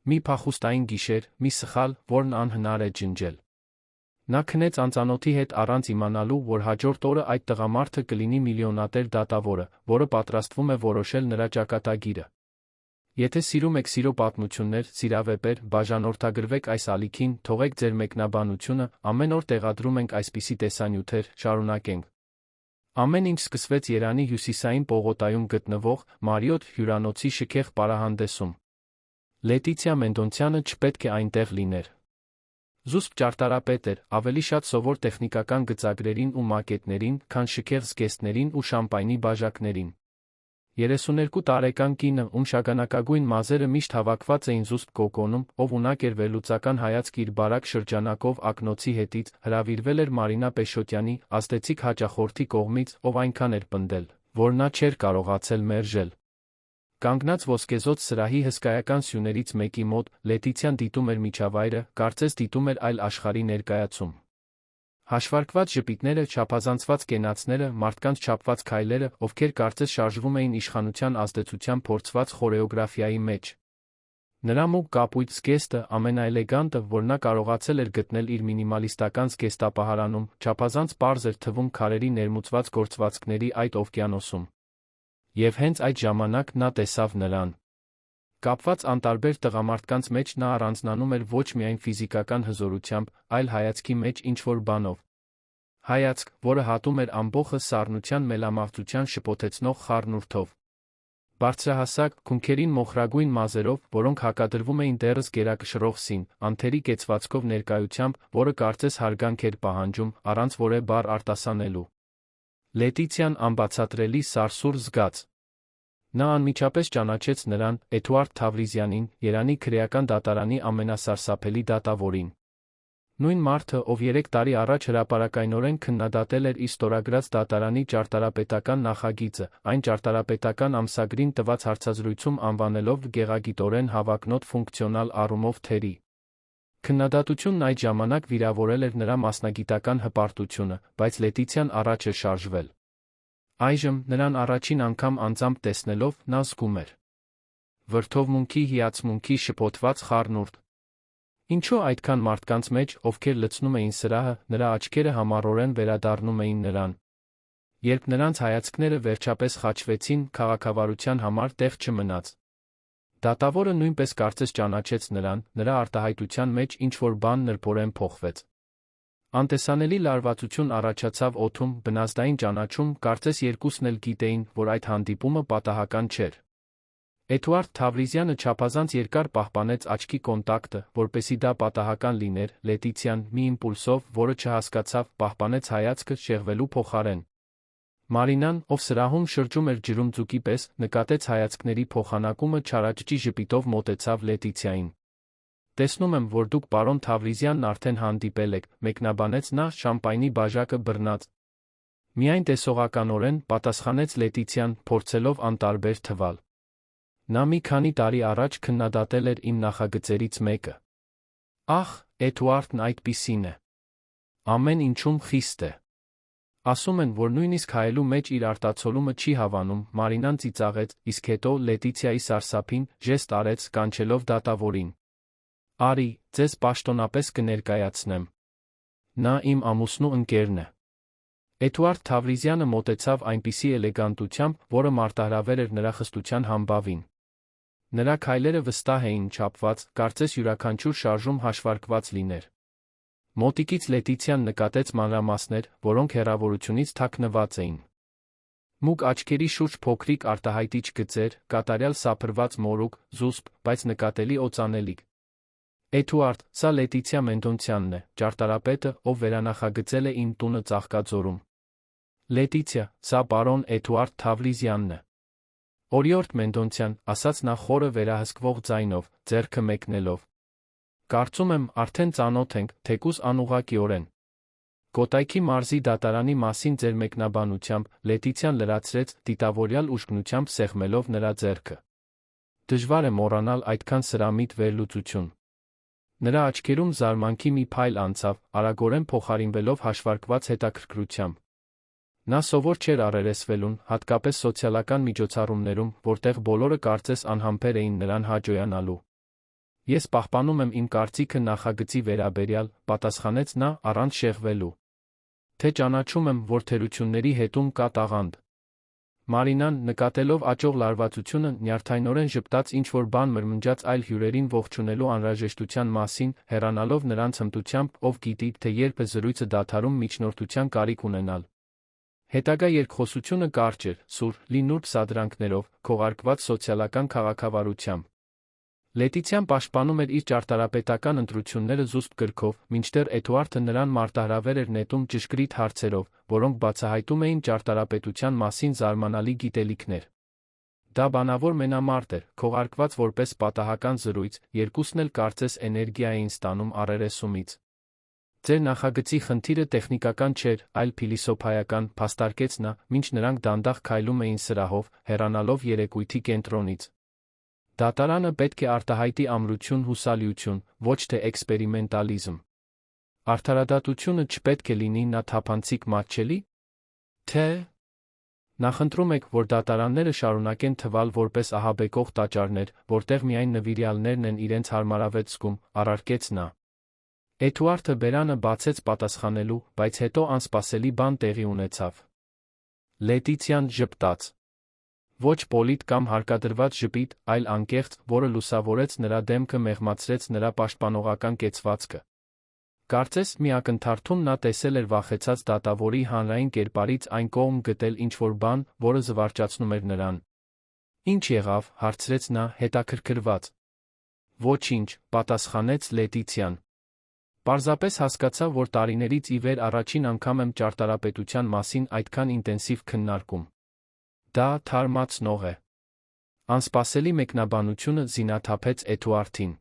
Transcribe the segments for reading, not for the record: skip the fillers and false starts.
Մի փախուստային գիշեր, մի սխալ, որն անհնար է ջնջել։ Նա քնեց անծանոթի հետ առանց իմանալու, որ հաջորդ օրը այդ տղամարդը կլինի միլիոնատեր դատավորը, որը պատրաստվում է որոշել նրա ճակատագիրը։ Եթե սիրում եք սիրո պատմություններ, սիրավեպեր, բաժանորդագրվեք այս ալիքին, թողեք ձեր մեկնաբանությունը, ամեն օր տեղադրում ենք այսպիսի տեսանյութեր, շարունակենք։ Ամեն ինչ սկսվեց Երանի հյուսիսային պողոտայում գտնվող Մարիոթ հյուրանոցի շքեղ պարահանդեսում։ Լետիցիա Մենդոնցյանը չպետք է այնտեղ լիներ։ Զուսպ ճարտարապետ էր, ավելի շատ սովոր տեխնիկական գծագրերին ու մակետներին, քան շքեղ զգեստներին ու շամպայնի բաժակներին։ 32 տարեկան կինը, ում շագանակագույն մազերը միշտ հավաքված էին զուսպ կոկոնում, ով ունակ էր վերլուծական հայացք իր բարակ շրջանակով ակնոցի հետից, հրավիրվել էր Մարինա Պեշոտյանի, ազդեցիկ հաճախորդի կողմից, ով այնքան էր պնդել, որ նա չէր կարողացել մերժել։ Կանգնած ոսկեզօծ սրահի հսկայական սյուներից մեկի մոտ, Լետիցիան դիտում էր միջավայրը, կարծես դիտում էր այլ աշխարհի ներկայացում։ Հաշվարկված ժպիտները, չափազանցված կենացները, մարդկանց չափված քայլերը, ովքեր կարծես շարժվում էին իշխանության ազդեցության փորձված խորեոգրաֆիայի մեջ։ Նրա մուգ կապույտ զգեստը, ամենաէլեգանտը, որ նա կարողացել էր գտնել իր մինիմալիստական զգեստապահարանում, չափազանց պարզ էր թվում քարերի ներմուծված գործվածքների այդ օվկիանոսում։ Եվ հենց այդ ժամանակ նա տեսավ նրան։ Կապված անտարբեր տղամարդկանց մեջ նա առանձնանում էր ոչ միայն ֆիզիկական հզորությամբ, այլ հայացքի մեջ ինչ-որ բանով։ Հայացք, որը հատում էր ամբողջ սառնության մելամաղձության շփոթեցնող խառնուրդով։ Բարձրահասակ, քունքերին մոխրագույն մազերով, որոնք հակադրվում էին դեռս գերակշռող սին, անթերի կեցվածքով ներկայությամբ, որը կարծես հարգանք էր պահանջում, առանց որևէ բառ արտասանելու։ Լետիցիան անբացատրելի սարսուռ զգաց։ Նա անմիջապես ճանաչեց նրան, Էդուարդ Թավրիզյանին, Երանի քրեական դատարանի ամենասարսափելի դատավորին։ Նույն մարդը, ով 3 տարի առաջ հրապարակայնորեն քննադատել էր իր ստորագրած դատարանի ճարտարապետական նախագիծը, այն ճարտարապետական ամսագրին տված հարցազրույցում անվանելով գեղագիտորեն հավակնոտ ֆունկցիոնալ առումով թերի։ Քննադատությունն այդ ժամանակ վիրավորել էր նրա մասնագիտական հպարտությունը, բայց Լետիցիան առաջ էր շարժվել։ Այժմ, նրան առաջին անգամ անձամբ տեսնելով, նա զգում էր վրդովմունքի հիացմունքի շփոթված խառնուրդ։ Ինչու այդքան մարդկանց մեջ, ովքեր լցնում էին սրահը, նրա աչքերը համառորեն վերադառնում էին նրան։ Երբ նրանց հայացքները վերջապես խաչվեցին, քաղաքավարության համար տեղ չմնաց։ Դատավորը նույնպես կարծես ճանաչեց նրան, նրա արտահայտության մեջ ինչ-որ բան նրբորեն փոխվեց։ Անտեսանելի լարվածություն առաջացավ օդում, բնազդային ճանաչում, կարծես երկուսն էլ գիտեին, որ այդ հանդիպումը պատահական չէր։ Էդուարդ Թավրիզյանը չափազանց երկար պահպանեց աչքի կոնտակտը, որպեսզի դա պատահական լիներ, Լետիցիան, մի իմպուլսով, որը չհասկացավ, պահպանեց հայացքը, շեղվելու փոխարեն։ Մարինան, ով սրահում շրջում էր ջրում ձուկի պես, նկատեց հայացքների փոխանակումը, չարաճճի ժպիտով մոտեցավ Լետիցիային։ Տեսնում եմ, որ դուք պարոն Թավրիզյանն արդեն հանդիպել եք, մեկնաբանեց նա, շամպայնի բաժակը բռնած։ Միայն տեսողականորեն, պատասխանեց Լետիցիան, փորձելով անտարբեր թվալ։ Նա մի քանի տարի առաջ քննադատել էր իմ նախագծերից մեկը։ Ահ, Էդուարդն այդպիսին է։ Ամեն ինչում խիստ է։ Ասում են, որ նույնիսկ հայելու մեջ իր արտացոլումը չի հավանում, Մարինան ծիծաղեց, իսկ հետո Լետիցիայի սարսափին ժեստ արեց, կանչելով դատավորին։ Արի, ձեզ պաշտոնապես կներկայացնեմ։ Նա իմ ամուսնու ընկերն է։ Էդուարդ Թավրիզյանը մոտեցավ այնպիսի էլեգանտությամբ, որը մարտահրավեր էր նրա խստության համբավին։ Նրա քայլերը վստահ էին չափված, կարծես յուրաքանչյուր շարժում հաշվարկված լիներ։ Մոտիկից Լետիցիան նկատեց մանրամասներ, որոնք հեռավորությունից թաքնված էին։ Մուգ աչքերի շուրջ փոքրիկ արտահայտիչ գծեր, կատարյալ սափրված մորուք, զուսպ, բայց նկատելի օծանելիք։ Էդուարդ, սա Լետիցիա Մենդոնցյանն է, ճարտարապետը, ով վերանախագծել է իմ տունը Ծաղկաձորում։ Լետիցիա, սա պարոն Էդուարդ Թավրիզյանն է։ Օրիորդ Մենդոնցյան, ասաց նա խորը վերահսկվող ձայնով, ձեռքը մեկնելով։ Կարծում եմ, արդեն ծանոթ ենք, թեկուզ անուղղակիորեն։ Կոտայքի մարզի դատարանի մասին ձեր մեկնաբանությամբ, Լետիցիան լրացրեց, դիտավորյալ ուժգնությամբ սեղմելով նրա ձեռքը։ Դժվար է մոռանալ այդքան սրամիտ վերլուծություն։ Նրա աչքերում զարմանքի մի փայլ անցավ, արագորեն փոխարինվելով հաշվարկված հետաքրքրությամբ։ Նա սովոր չէր առերեսվելուն, հատկապես սոցիալական միջոցառումներում, որտեղ բոլորը կարծես անհամբեր էին նրան հաջողանալու։ Ես պահպանում եմ իմ կարծիքը նախագծի վերաբերյալ, պատասխանեց նա առանց շեղվելու։ Թե ճանաչում եմ, որ թերությունների հետում կա տաղանդ։ Մարինան, նկատելով աճող լարվածությունը, նյարդայնորեն ժպտաց ինչ-որ բան մրմնջաց այլ հյուրերին ողջունելու անհրաժեշտության մասին, հեռանալով նրանց հմտությամբ, ով գիտի, թե երբ է զրույցը դադարում միջնորդության կարիք ունենալ։ Հետագա երկխոսությունը կարճ էր, սուր, լի նուրբ սադրանքներով, քողարկված սոցիալական քաղաքավարությամբ։ Լետիցիան պաշտպանում էր իր ճարտարապետական ընտրությունները զուսպ գրքով, մինչդեռ Էդուարդը նրան մարտահրավեր էր նետում ճշգրիտ հարցերով, որոնք բացահայտում էին ճարտարապետության մասին զարմանալի գիտելիքներ։ Դա բանավոր մենամարտ էր, քողարկված որպես պատահական զրույց, երկուսն էլ կարծես էներգիա էին ստանում առերեսումից։ Ձեր նախագծի խնդիրը տեխնիկական չէր, այլ փիլիսոփայական, փաստարկեց նա, մինչ նրանք դանդաղ քայլում էին սրահով, հեռանալով երեկույթի կենտրոնից։ Դատարանը պետք է արտահայտի ամրություն, հուսալիություն, ոչ թե էքսպերիմենտալիզմ։ Արդարադատությունը չպետք է լինի նա թափանցիկ մատչելի։ Թե նախընտրում եք, որ դատարանները շարունակեն թվալ որպես ահաբեկող տաճարներ, որտեղ միայն նվիրյալներն են իրենց հարմարավետ զգում, առարկեց նա։ Էդուարդը բերանը բացեց պատասխանելու, բայց հետո անսպասելի բան տեղի ունեցավ։ Լետիցիան ժպտաց։ Ոչ պոլիտ կամ հարկադրված ժպիտ, այլ անկեղծ, որը լուսավորեց նրա դեմքը, մեղմացրեց նրա պաշտպանողական կեցվածքը։ Կարծես մի ակնթարթում նա տեսել էր վախեցած դատավորի հանրային կերպարից այն կողմ գտել ինչ-որ բան, որը զվարճացնում էր նրան։ Ինչ եղավ, հարցրեց նա, հետաքրքրված։ Ոչինչ, պատասխանեց Լետիցիան։ Պարզապես հասկացա, որ տարիներից ի վեր առաջին անգամ եմ ճարտարապետության մասին այդքան ինտենսիվ քննարկում։ Դա թարմացնող է։ Անսպասելի մեկնաբանությունը զինաթափեց Էդուարդին։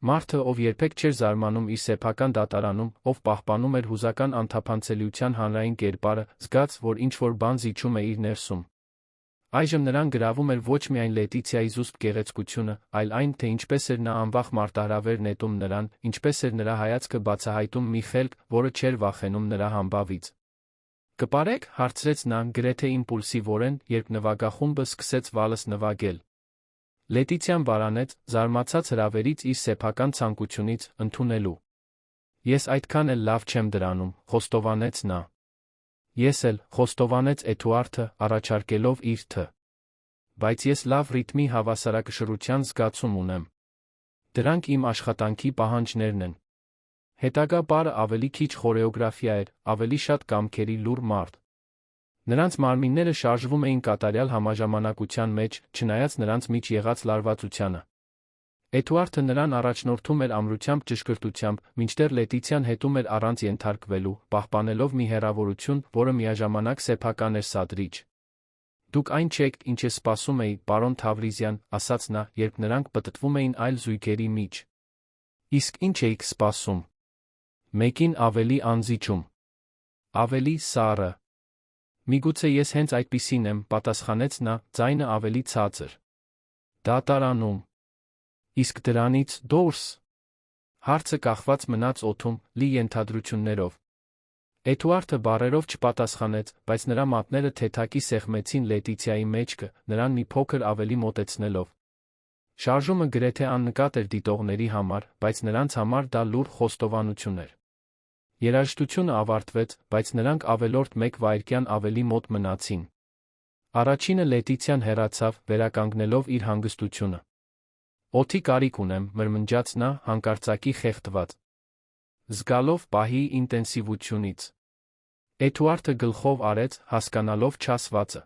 Մարդը, ով երբեք չէր զարմանում իր սեփական դատարանում, ով պահպանում էր հուզական անթափանցելիության հանրային կերպարը, զգաց, որ ինչ-որ բան զիջում է իր ներսում։ Այժմ նրան գրավում էր ոչ միայն Լետիցիայի զուսպ գեղեցկությունը, այլ այն, թե ինչպես էր նա անվախ մարտահրավեր նետում նրան, ինչպես էր նրա հայացքը բացահայտում մի խելք, որը չէր վախենում նրա համբավից։ Կպարեք, հարցրեց նա, գրեթե իմպուլսիվորեն, երբ նվագախումբը սկսեց վալս նվագել։ Լետիցիան վարանեց, զարմացած հրավերից իր սեփական ցանկությունից, ընդունելու։ Ես այդքան էլ լավ չեմ դրանում, խոստովանեց նա։ Ես էլ, խոստովանեց Էդուարդը, առաջարկելով իր თ. Բայց ես լավ ռիթմի հավասարակշռության զգացում ունեմ։ Դրանք իմ աշխատանքի պահանջներն են։ Հետագա պարը ավելի քիչ խորեոգրաֆիա էր, ավելի շատ կամքերի լուռ մարդ։ Նրանց մարմինները շարժվում էին կատարյալ համաժամանակության մեջ, չնայած նրանց միջ եղած լարվածությանը։ Էդուարդը նրան առաջնորդում էր ամրությամբ, ճշգրտությամբ, մինչդեռ Լետիցիան հետում էր առանց ենթարկվելու, պահպանելով մի հեռավորություն, որը միաժամանակ սեփական էր սադրիչ։ Դուք այն չեք, ինչ ես սպասում էի, պարոն Թավրիզյան, ասաց նա, երբ նրանք պտտվում էին այլ զույգերի միջ։ Իսկ ինչ էիք սպասում։ Մեկին ավելի անզիջում։ Ավելի սառը։ Միգուցե ես հենց այդպիսին եմ, պատասխանեց նա, ձայնը ավելի ցածր։ Դատարանում։ Իսկ դրանից դուրս։ Հարցը կախված մնաց օդում, լի ենթադրություններով։ Էդուարդը բառերով չպատասխանեց, բայց նրա մատները թեթակի սեղմեցին Լետիցիայի մեջքը, նրան մի փոքր ավելի մոտեցնելով։ Շարժումը գրեթե աննկատ էր դիտողների համար, բայց նրանց համար դա լուռ խոստովանություն էր։ Երաժշտությունը ավարտվեց, բայց նրանք ավելորդ մեկ վայրկյան ավելի մոտ մնացին։ Առաջինը Լետիցիան հեռացավ, վերականգնելով իր հանգստությունը։ Օդի կարիք ունեմ, մրմնջաց նա, հանկարծակի խեղդված։ Զգալով պահի ինտենսիվությունից։ Էդուարդը գլխով արեց, հասկանալով չասվածը։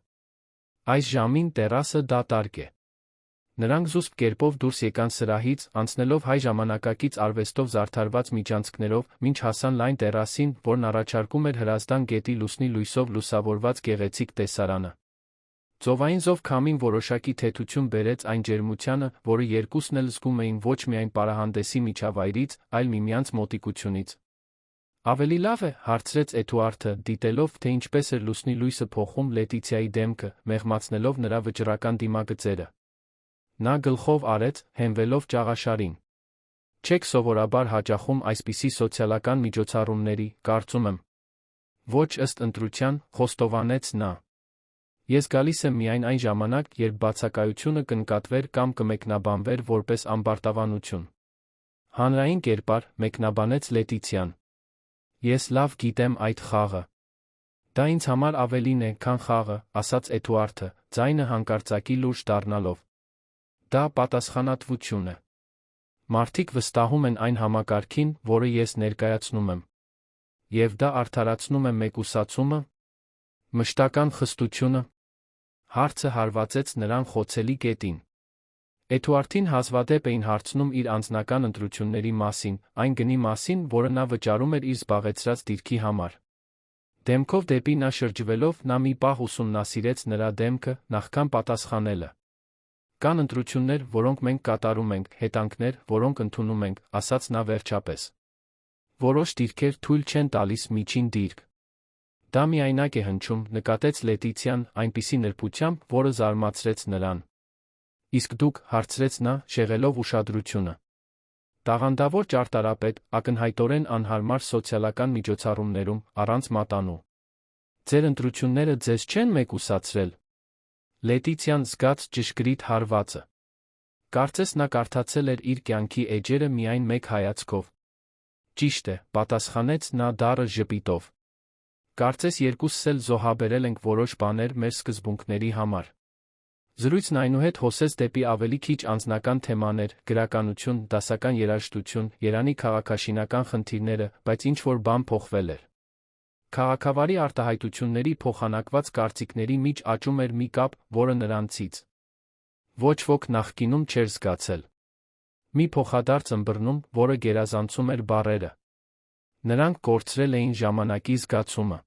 Այս ժամին տերասը դատարկ է։ Նրանք զուսպ կերպով դուրս եկան սրահից, անցնելով հայ ժամանակակից արվեստով զարդարված միջանցքներով, մինչ հասան լայն տերասին, որն առաջարկում էր Հրազդան գետի լուսնի լույսով լուսավորված գեղեցիկ տեսարանը։ Ծովային զով քամին որոշակի թեթություն բերեց այն ջերմությանը, որը երկուսն էլ զգում էին ոչ միայն պարահանդեսի միջավայրից, այլ միմյանց մոտիկությունից։ Ավելի լավ է, հարցրեց Էդուարդը, դիտելով, թե ինչպես էր լուսնի լույսը փոխում Լետիցիայի դեմքը, մեղմացնելով նրա վճռական դիմագծերը։ Նա գլխով արեց, հենվելով ճաղաշարին։ Չեք սովորաբար հաճախում այսպիսի սոցիալական միջոցառումների, կարծում եմ։ Ոչ ըստ ընտրության, խոստովանեց նա։ Ես գալիս եմ միայն այն ժամանակ, երբ բացակայությունը կնկատվեր կամ կմեկնաբանվեր որպես ամբարտավանություն։ Հանրային կերպար, մեկնաբանեց Լետիցիան։ Ես լավ գիտեմ այդ խաղը։ Դա ինձ համար ավելին է, քան խաղը, ասաց Էդուարդը, ձայնը հանկարծակի լուրջ դառնալով։ Դա պատասխանատվություն է։ Մարդիկ վստահում են այն համակարգին, որը ես ներկայացնում եմ։ Եվ դա արդարացնում է մեկուսացումը, մշտական խստությունը։ Հարցը հարվածեց նրան խոցելի կետին։ Էդուարդին հազվադեպ էին հարցնում իր անձնական ընտրությունների մասին, այն գնի մասին, որը նա վճարում էր իր զբաղեցրած դիրքի համար։ Դեմքով դեպի նա շրջվելով, նա մի պահ ուսումնասիրեց նրա դեմքը, նախքան պատասխանելը։ Կան ընտրություններ, որոնք մենք կատարում ենք, հետանքներ, որոնք ընդունում ենք, ասաց նա վերջապես։ Որոշ դիրքեր թույլ չեն տալիս միջին դիրք։ Դա միայնակ է հնչում, նկատեց Լետիցիան, այնպիսի նրբությամբ, որը զարմացրեց նրան։ Իսկ դուք, հարցրեց նա, շեղելով ուշադրությունը։ Տաղանդավոր ճարտարապետ, ակնհայտորեն անհարմար սոցիալական միջոցառումներում, առանց մատանու։ Ձեր ընտրությունները ձեզ չեն մեկուսացրել։ Լետիցիան զգաց ճշգրիտ հարվածը։ Կարծես նա կարդացել էր իր կյանքի էջերը միայն մեկ հայացքով։ Ճիշտ է, պատասխանեց նա դառը ժպիտով։ Կարծես երկուսս էլ զոհաբերել ենք որոշ բաներ մեր սկզբունքների համար։ Զրույցն այնուհետ հոսեց դեպի ավելի քիչ անձնական թեմաներ, գրականություն, դասական երաժշտություն, Երանի քաղաքաշինական խնդիրները, բայց ինչ-որ բան փոխվել էր։ Քաղաքավարի արտահայտությունների փոխանակված կարծիքների միջ աճում էր մի կապ, որը նրանցից ոչ ոք նախկինում չէր զգացել։ Մի փոխադարձ ըմբռնում, որը գերազանցում էր բառերը։ Նրանք կորցրել էին ժամանակի զգացումը։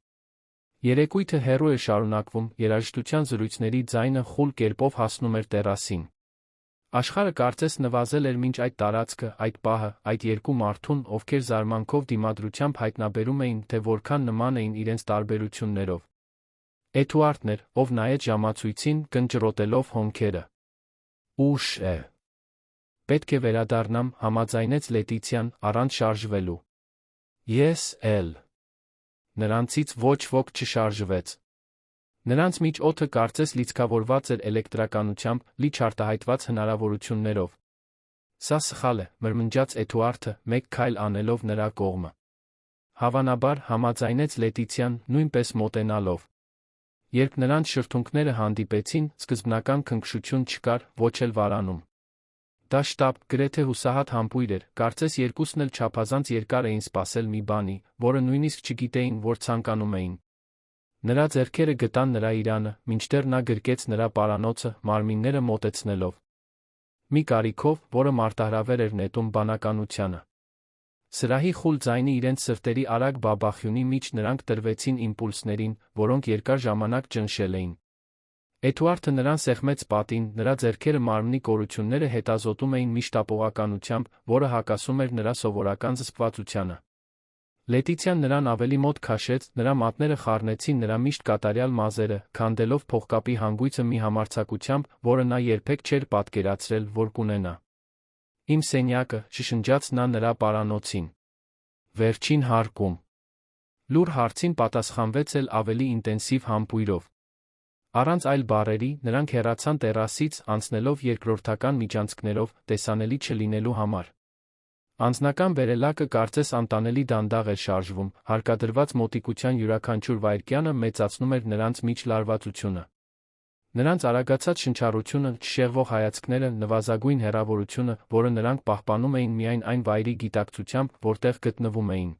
Երեկույթը հեռու էր շարունակվում, երաժշտության զրույցների ձայնը խուլ կերպով հասնում էր տերասին։ Աշխարհը կարծես նվազել էր մինչ այդ տարածքը, այդ պահը, այդ երկու մարդուն, ովքեր զարմանքով դիմադրությամբ հայտնաբերում էին, թե որքան նման էին իրենց տարբերություններով։ Էդուարդն էր, ով նայեց ժամացույցին, կնճռոտելով հոնքերը։ Ուշ է։ Պետք է վերադառնամ, համաձայնեց Լետիցիան, առանց շարժվելու։ Ես էլ։ Նրանցից ոչ ոք չշարժվեց։ Նրանց միջ օդը կարծես լիցքավորված էր էլեկտրականությամբ, լի չարտահայտված հնարավորություններով։ Սա սխալ է, մրմնջաց Էդուարդը, մեկ քայլ անելով նրա կողմը։ Հավանաբար, համաձայնեց Լետիցիան, նույնպես մոտենալով։ Երբ նրանց շրթունքները հանդիպեցին, սկզբնական քնքշություն չկար, ոչ էլ վարանում։ Դա շտապ, գրեթե հուսահատ համբույր էր, կարծես երկուսն էլ չափազանց երկար էին սպասել մի բանի, որը նույնիսկ չգիտեին, որ ցանկանում էին։ Նրա ձեռքերը գտան նրա իրանը, մինչդեռ նա գրկեց նրա պարանոցը, մարմինները մոտեցնելով։ Մի կարիքով, որը մարտահրավեր էր նետում բանականությանը։ Սրահի խուլ ձայնի իրենց սրտերի արագ բաբախյունի մեջ նրանք տրվեցին իմպուլսներին, որոնք երկար ժամանակ ճնշել էին։ Էդուարդը նրան սեղմեց պատին, նրա ձեռքերը մարմնի կորությունները հետազոտում էին մի շտապողականությամբ, որը հակասում էր նրա սովորական զսպվածությանը։ Լետիցիան նրան ավելի մոտ քաշեց, նրա մատները խառնեցին նրա միշտ կատարյալ մազերը, քանդելով փողկապի հանգույցը մի համարձակությամբ, որը նա երբեք չէր պատկերացրել, որ կունենա։ Իմ սենյակը, շշնջաց նա նրա պարանոցին։ Վերջին հարկում։ Լուր հարցին պատասխանվեց էլ ավելի ինտենսիվ համբույրով։ Առանց այլ բառերի, նրանք հեռացան տերասից, անցնելով երկրորդական միջանցքներով, տեսանելի չլինելու համար։ Անձնական վերելակը կարծես անտանելի դանդաղ էր շարժվում, հարկադրված մոտիկության յուրաքանչյուր վայրկյանը մեծացնում էր նրանց միջ լարվածությունը։ Նրանց արագացած շնչառությունը, չշեղվող հայացքները, նվազագույն հեռավորությունը, որը նրանք պահպանում էին միայն այն վայրի գիտակցությամբ, որտեղ գտնվում էին։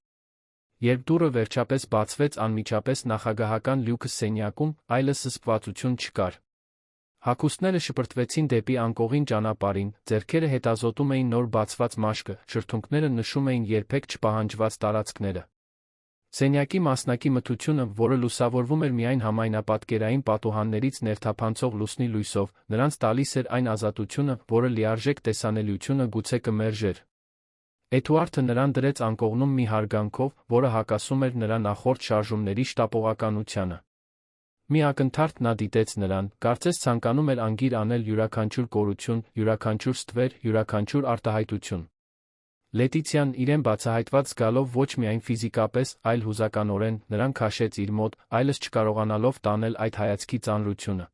Երբ դուռը վերջապես բացվեց անմիջապես նախագահական լյուքը սենյակում, այլևս զսպվածություն չկար։ Հագուստները շպրտվեցին դեպի անկողին ճանապարհին, ձեռքերը հետազոտում էին նոր բացված մաշկը, շրթունքները նշում էին երբեք չպահանջված տարածքները։ Սենյակի մասնակի մթությունը, որը լուսավորվում էր միայն համայնապատկերային պատուհաններից ներթափանցող լուսնի լույսով, նրանց տալիս էր այն ազատությունը, որը լիարժեք տեսանելիությունը գուցե կմերժեր։ Էդուարդը նրան դրեց անկողնում մի հարգանքով, որը հակասում էր նրա նախորդ շարժումների շտապողականությանը։ Մի ակնթարթ նա դիտեց նրան, կարծես ցանկանում էր անգիր անել յուրաքանչյուր կորություն, յուրաքանչյուր ստվեր, յուրաքանչյուր արտահայտություն։ Լետիցիան իրեն բացահայտված զգալով ոչ միայն ֆիզիկապես, այլ հուզականորեն նրան քաշեց իր մոտ, այլս չկարողանալով տանել այդ հայացքի ծանրությունը։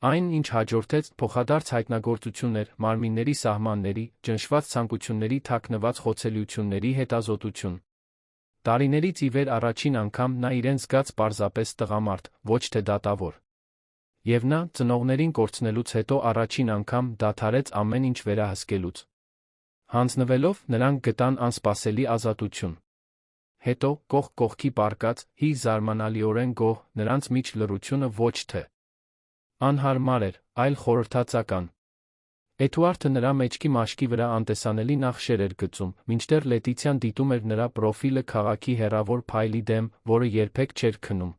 Այն, ինչ հաջորդեց, փոխադարձ հայտնագործություններ, մարմինների սահմանների, ճնշված ցանկությունների թաքնված խոցելիությունների հետազոտություն։ Տարիներից ի վեր առաջին անգամ նա իրեն զգաց պարզապես տղամարդ, ոչ թե դատավոր։ Եվ նա, ծնողներին կորցնելուց հետո առաջին անգամ դադարեց ամեն ինչ վերահսկելուց։ Հանձնվելով, նրանք գտան անսպասելի ազատություն։ Հետո, կողք կողքի պառկած, հի զարմանալիորեն գոհ, նրանց միջ լռությունը ոչ թե անհարմար էր, այլ խորհրդածական։ Էդուարդը նրա մեջքի մաշկի վրա անտեսանելի նախշեր էր գծում, մինչդեռ Լետիցիան դիտում էր նրա պրոֆիլը քաղաքի հեռավոր փայլի դեմ, որը երբեք չէր քնում։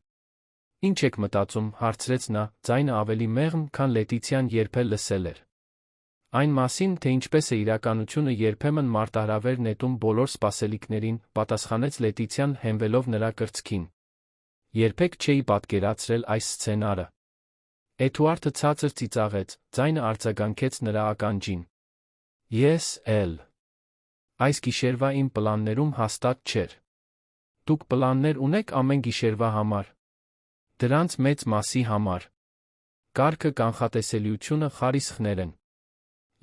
Ինչ եք մտածում, հարցրեց նա, ձայնը ավելի մեղմ, քան Լետիցիան երբեք լսել էր։ Այն մասին, թե ինչպես է իրականությունը երբեմն մարտահրավեր նետում բոլոր սպասելիքներին, պատասխանեց Լետիցիան հենվելով նրա կրծքին։ Երբեք չէի պատկերացրել այս սցենարը։ Էդուարդը ցածր ծիծաղեց, ձայնը արձագանքեց նրա ականջին։ Ես էլ։ Այս գիշերվա իմ պլաններում հաստատ չէր։ Դուք պլաններ ունեք ամեն գիշերվա համար։ Դրանց մեծ մասի համար։ Կարգը կանխատեսելիությունը խարիսխներ են։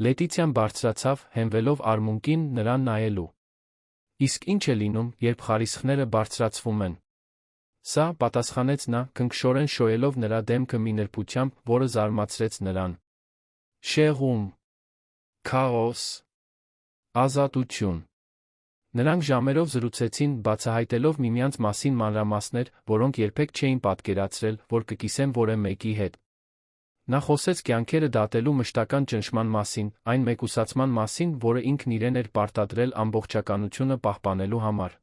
Լետիցիան բարձրացավ, հենվելով արմունկին նրան նայելու։ Իսկ ինչ է լինում, երբ խարիսխները բարձրացվում են։ Սա, պատասխանեց նա, քնքշորեն շոյելով նրա դեմքը մի նրբությամբ, որը զարմացրեց նրան։ Շեղում։ Քաոս։ Ազատություն։ Նրանք ժամերով զրուցեցին, բացահայտելով միմյանց մասին մանրամասներ, որոնք երբեք չէին պատկերացրել, որ կկիսեն որևէ մեկի հետ։ Նա խոսեց կյանքերը դատելու մշտական ճնշման մասին, այն մեկուսացման մասին, որը ինքն իրեն էր պարտադրել ամբողջականությունը պահպանելու համար։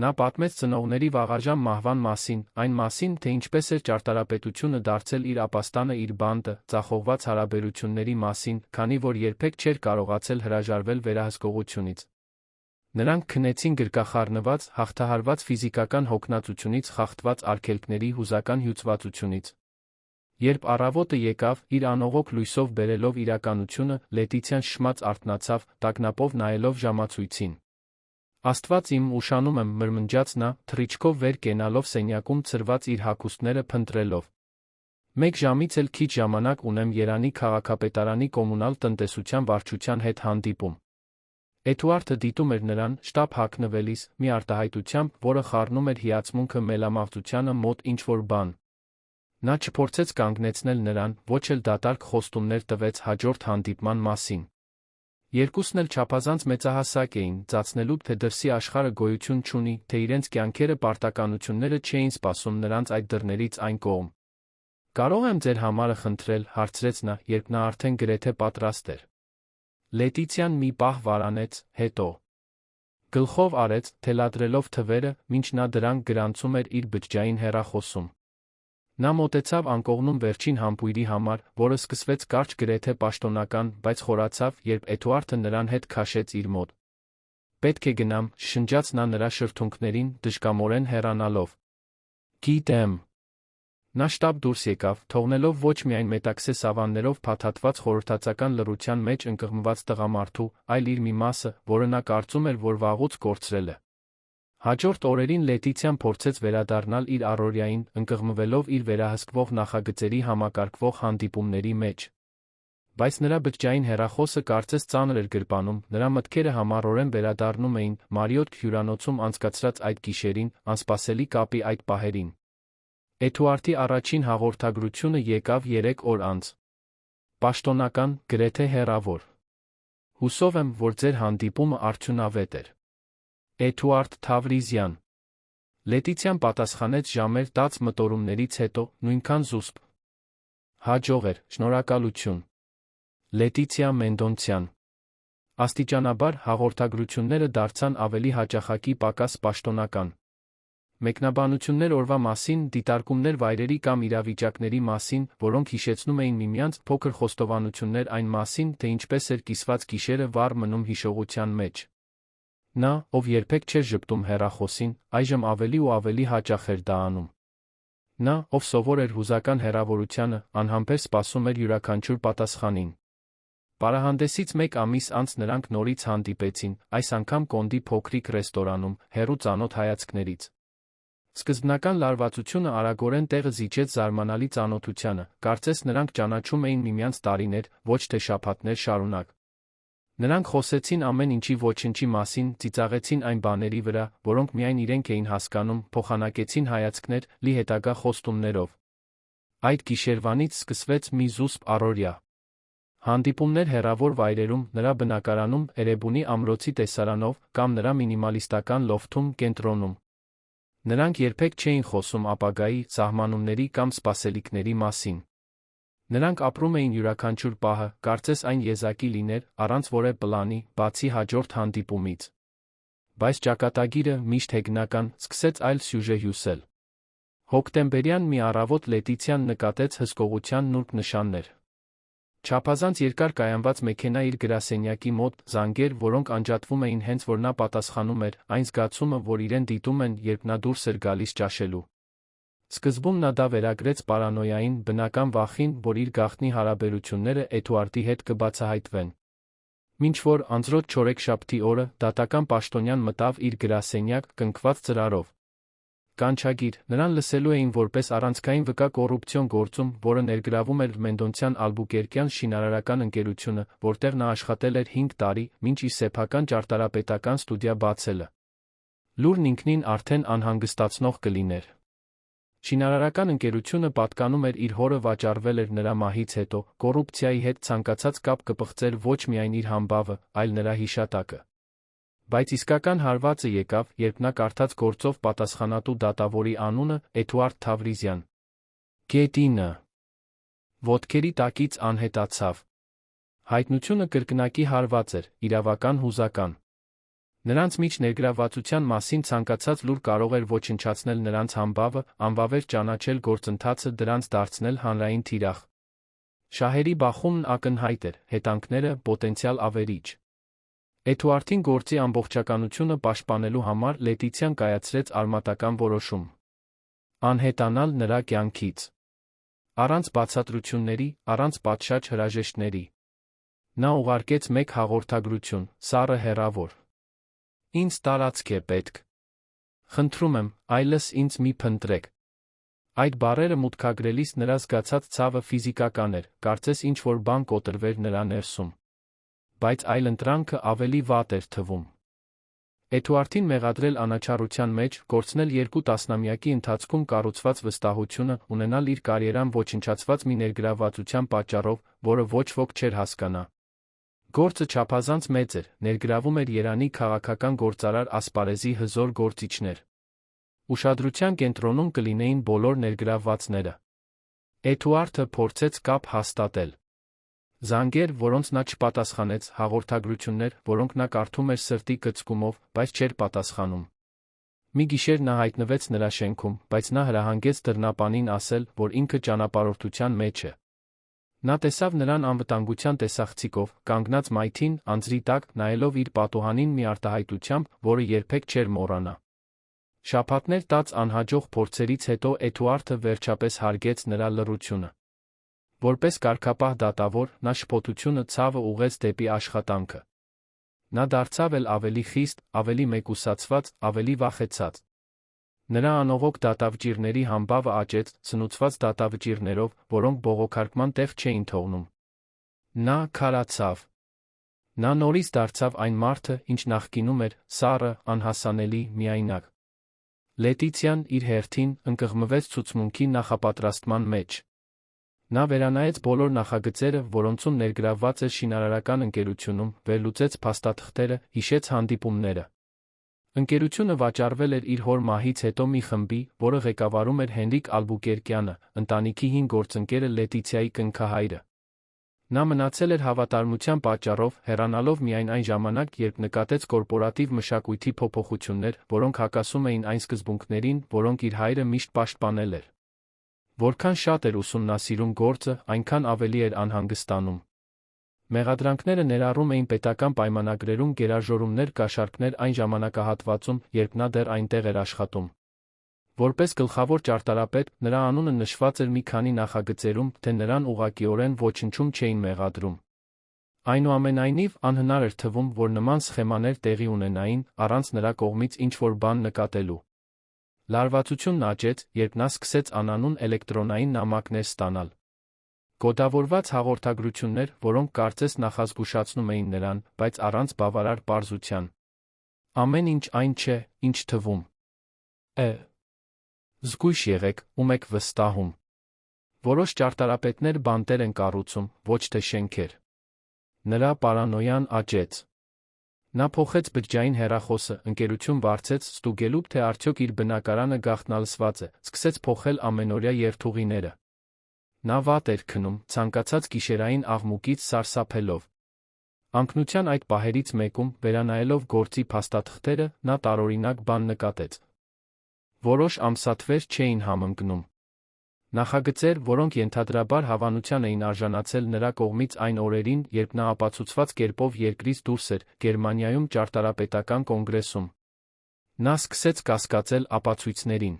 Նա պատմեց ծնողների վաղաժամ մահվան մասին, այն մասին, թե ինչպես էր ճարտարապետությունը դարձել իր ապաստանը իր բանտը, ձախողված հարաբերությունների մասին, քանի որ երբեք չէր կարողացել հրաժարվել վերահսկողությունից։ Նրանք քնեցին գրկախառնված, հաղթահարված ֆիզիկական հոգնածությունից խախտված արգելքների հուզական հյուծվածությունից։ Երբ առավոտը եկավ, իր անողոք լույսով բերելով իրականությունը, Լետիցիան շշմած արթնացավ, տագնապով նայելով ժամացույցին։ Աստված իմ, ուշանում եմ, մրմնջաց նա, թռիչքով վեր կենալով սենյակում ցրված իր հագուստները փնտրելով։ Մեկ ժամից էլ քիչ ժամանակ ունեմ Երանի քաղաքապետարանի կոմունալ տնտեսության վարչության հետ հանդիպում։ Էդուարդը դիտում էր նրան, շտապ հագնվելիս, մի արտահայտությամբ, որը խառնում էր հիացմունքը մելամաղձությանը մոտ ինչ-որ բան։ Նա չփորձեց կանգնեցնել նրան, ոչ էլ դատարկ խոստումներ տվեց հաջորդ հանդիպման մասին։ Երկուսն էլ չափազանց մեծահասակ էին, ծածնելու, թե դրսի աշխարհը գոյություն չունի, թե իրենց կյանքերը պարտականությունները չէին սպասում նրանց այդ դռներից այն կողմ։ Կարող եմ ձեր համարը խնդրել, հարցրեց նա, երբ նա արդեն գրեթե պատրաստ էր։ Լետիցիան մի պահ վարանեց, հետո գլխով արեց, թելադրելով թվերը, մինչ նա դրանք գրանցում էր իր բջջային հեռախոսում։ Նա մոտեցավ անկողնում վերջին համբույրի համար, որը սկսվեց կարճ գրեթե պաշտոնական, բայց խորացավ, երբ Էդուարդը նրան հետ քաշեց իր մոտ։ Պետք է գնամ, շշնջաց նա նրա շրթունքներին, դժկամորեն հեռանալով։ Գիտեմ։ Նա շտապ դուրս եկավ, թողնելով ոչ միայն մետաքսե սավաններով փաթաթված խորհրդածական լռության մեջ ընկղմված տղամարդու, այլ իր մի մասը, որը նա կարծում էր, որ վաղուց կորցրել է։ Հաջորդ օրերին Լետիցիան փորձեց վերադառնալ իր առօրյային, ընկղմվելով իր վերահսկվող նախագծերի համակարգվող հանդիպումների մեջ։ Բայց նրա բջջային հեռախոսը կարծես ծանր էր գրպանում, նրա մտքերը համառորեն վերադառնում էին Մարիոթ հյուրանոցում անցկացրած այդ գիշերին, անսպասելի կապի այդ պահերին։ Էդուարդի առաջին հաղորդագրությունը եկավ 3 օր անց։ Պաշտոնական, գրեթե հեռավոր։ Հուսով եմ, որ ձեր հանդիպումը արդյունավետ էր։ Էդուարդ Թավրիզյան։ Լետիցիան պատասխանեց ժամեր 10 մտորումներից հետո, նույնքան զուսպ։ Հաջող էր, շնորհակալություն։ Լետիցիա Մենդոնցյան։ Աստիճանաբար հաղորդագրությունները դարձան ավելի հաճախակի պակաս պաշտոնական։ Մեկնաբանություններ օրվա մասին, դիտարկումներ վայրերի կամ իրավիճակների մասին, որոնք հիշեցնում էին միմյանց, փոքր խոստովանություններ այն մասին, թե ինչպես էր կիսված գիշերը վառ մնում հիշողության մեջ։ Նա, ով երբեք չէր ժպտում հեռախոսին, այժմ ավելի ու ավելի հաճախ էր դա անում։ Նա, ով սովոր էր հուզական հեռավորությանը, անհամբեր սպասում էր յուրաքանչյուր պատասխանին։ Պարահանդեսից մեկ ամիս անց նրանք նորից հանդիպեցին, այս անգամ Կոնդի փոքրիկ ռեստորանում, հեռու ծանոթ հայացքներից։ Սկզբնական լարվածությունը արագորեն տեղը զիջեց զարմանալի ծանոթությանը, կարծես նրանք ճանաչում էին միմյանց տարիներ, ոչ թե շաբաթներ շարունակ։ Նրանք խոսեցին ամեն ինչի ոչնչի մասին, ծիծաղեցին այն բաների վրա, որոնք միայն իրենք էին հասկանում, փոխանակեցին հայացքներ, լի հետագա խոստումներով։ Այդ գիշերվանից սկսվեց մի զուսպ առօրյա։ Հանդիպումներ հեռավոր վայրերում, նրա բնակարանում, Էրեբունի ամրոցի տեսարանով, կամ նրա մինիմալիստական լոֆթում, կենտրոնում։ Նրանք երբեք չէին խոսում ապագայի, սահմանումների կամ սպասելիքների մասին։ Նրանք ապրում էին յուրաքանչյուր պահը, կարծես այն եզակի լիներ, առանց որևէ պլանի, բացի հաջորդ հանդիպումից։ Բայց ճակատագիրը, միշտ հեգնական, սկսեց այլ սյուժե հյուսել։ Հոկտեմբերյան մի առավոտ Լետիցիան նկատեց հսկողության նուրբ նշաններ։ Չափազանց երկար կայանված մեքենա իր գրասենյակի մոտ, զանգեր, որոնք անջատվում էին հենց որ նա պատասխանում էր, այն զգացումը, որ իրեն դիտում են, երբ նա դուրս էր գալիս ճաշելու։ Սկզբում նա դա վերագրեց պարանոյային, բնական վախին, որ իր գաղտնի հարաբերությունները Էդուարդի հետ կբացահայտվեն։ Մինչ որ անձրոտ չորեքշաբթի օրը դատական պաշտոնյան մտավ իր գրասենյակ, կնքված ծրարով։ Կանչագիր, նրան լսելու էին որպես առանցքային վկա կոռուպցիոն գործում, որը ներգրավում էր Մենդոնցյան Ալբուկերկյան շինարարական ընկերությունը, որտեղ նա աշխատել էր 5 տարի, մինչ իր սեփական ճարտարապետական ստուդիա բացելը։ Լուրն ինքնին արդեն անհանգստացնող կլիներ։ Շինարարական ընկերությունը պատկանում էր իր հորը, վաճառվել էր նրա մահից հետո, կոռուպցիայի հետ ցանկացած կապ կպղծեր ոչ միայն իր համբավը, այլ նրա հիշատակը։ Բայց իսկական հարվածը եկավ, երբ նա կարդաց գործով պատասխանատու դատավորի անունը՝ Էդուարդ Թավրիզյան։ Գետինը ոտքերի տակից անհետացավ։ Հայտնությունը կրկնակի հարված էր, իրավական հուզական։ Նրանց միջ ներգրավվածության մասին ցանկացած լուր կարող էր ոչնչացնել նրանց համբավը, անվավեր ճանաչել գործընթացը, դրանց դարձնել հանրային թիրախ։ Շահերի բախումն ակնհայտ էր, հետանքները՝ պոտենցիալ ավերիչ։ Էդուարդին գործի ամբողջականությունը պաշտպանելու համար Լետիցիան կայացրեց արմատական որոշում. անհետանալ նրա կյանքից։ Առանց բացատրությունների, առանց պատշաճ հրաժեշտների։ Նա ուղարկեց մեկ հաղորդագրություն՝ սառը հեռավոր։ Ինձ տարածք է պետք։ Խնդրում եմ, այլս ինձ մի փնտրեք։ Այդ բառերը մուտքագրելիս նրա զգացած ցավը ֆիզիկական էր, կարծես ինչ-որ բան կոտրվեր նրա ներսում։ Բայց այլընտրանքը ավելի վատ էր թվում։ Էդուարդին մեղադրել անաչառության մեջ, կորցնել 2 տասնամյակի ընթացքում կառուցված վստահությունը, ունենալ իր կարիերան ոչնչացված մի ներգրավվածության պատճառով, որը ոչ ոք չէր հասկանա։ Գործը չափազանց մեծ էր, ներգրավում էր Երանի քաղաքական գործարար ասպարեզի հզոր գործիչներ։ Ուշադրության կենտրոնում կլինեին բոլոր ներգրավվածները։ Էդուարդը փորձեց կապ հաստատել։ Զանգեր, որոնց նա չպատասխանեց, հաղորդագրություններ, որոնք նա կարդում էր սրտի կծկումով, բայց չէր պատասխանում։ Մի գիշեր նա հայտնվեց նրա շենքում, բայց նա հրահանգեց դռնապանին ասել, որ ինքը ճանապարհորդության մեջ է։ Նա տեսավ նրան անվտանգության տեսախցիկով, կանգնած մայթին, անձրի տակ, նայելով իր պատուհանին մի արտահայտությամբ, որը երբեք չէր մոռանա։ Շաբաթներ տած անհաջող փորձերից հետո Էդուարդը վերջապես հարգեց նրա լռությունը։ Որպես կարգապահ դատավոր, նա շփոթությունը ցավը ուղղեց դեպի աշխատանքը։ Նա դարձավ էլ ավելի խիստ, ավելի մեկուսացված, ավելի վախեցած։ Նրա անողոք դատավճիռների համբավը աճեց, սնուցված դատավճիռներով, որոնք բողոքարկման տեղ չէին թողնում։ Նա քարացավ։ Նա նորից դարձավ այն մարդը, ինչ նախկինում էր, սառը, անհասանելի, միայնակ։ Լետիցիան, իր հերթին, ընկղմվեց ցուցմունքի նախապատրաստման մեջ։ Նա վերանայեց բոլոր նախագծերը, որոնցում ներգրավված էր շինարարական ընկերությունում, վերլուծեց փաստաթղթերը, հիշեց հանդիպումները։ Ընկերությունը վաճառվել էր իր հոր մահից հետո մի խմբի, որը ղեկավարում էր Հենրիկ Ալբուկերկյանը, ընտանիքի 5 գործընկերը Լետիցիայի կնքահայրը։ Նա մնացել էր հավատարմության պատճառով, հեռանալով միայն այն ժամանակ, երբ նկատեց կորպորատիվ մշակույթի փոփոխություններ, որոնք հակասում էին այն սկզբունքներին, որոնք իր հայրը միշտ պաշտպանել էր։ Որքան շատ էր ուսումնասիրում գործը, այնքան ավելի էր անհանգստանում։ Մեղադրանքները ներառում էին պետական պայմանագրերում գերաժորումներ կաշառքներ այն ժամանակահատվածում, երբ նա դեռ այնտեղ էր աշխատում։ Որպես գլխավոր ճարտարապետ, նրա անունը նշված էր մի քանի նախագծերում, թե նրան ուղղակիորեն ոչնչում չէին մեղադրում։ Այնուամենայնիվ, անհնար էր թվում, որ նման սխեմաներ տեղի ունենային, առանց նրա կողմից ինչ-որ բան նկատելու։ Լարվածությունն աճեց, երբ նա սկսեց անանուն էլեկտրոնային նամակներ ստանալ։ Կոդավորված հաղորդագրություններ, որոնք կարծես նախազգուշացնում էին նրան, բայց առանց բավարար պարզության։ Ամեն ինչ այն չէ, ինչ թվում է։ Զգույշ եղեք, ում եք վստահում։ Որոշ ճարտարապետներ բանտեր են կառուցում, ոչ թե շենքեր։ Նրա պարանոյան աճեց։ Նա փոխեց բջջային հեռախոսը, ընկերություն վարձեց, ստուգելու, թե արդյոք իր բնակարանը գաղտնալսված է, սկսեց փոխել ամենօրյա երթուղիները։ Նա վատ էր քնում, ցանկացած գիշերային աղմուկից սարսափելով։ Անկնության այդ պահերից մեկում, վերանայելով գործի փաստաթղթերը, նա տարօրինակ բան նկատեց։ Որոշ ամսաթվեր չէին համընկնում։ Նախագծեր, որոնք ենթադրաբար հավանության էին արժանացել նրա կողմից այն օրերին, երբ նա ապացուցված կերպով երկրից դուրս էր, Գերմանիայում ճարտարապետական կոնգրեսում։ Նա սկսեց կասկածել ապացույցներին։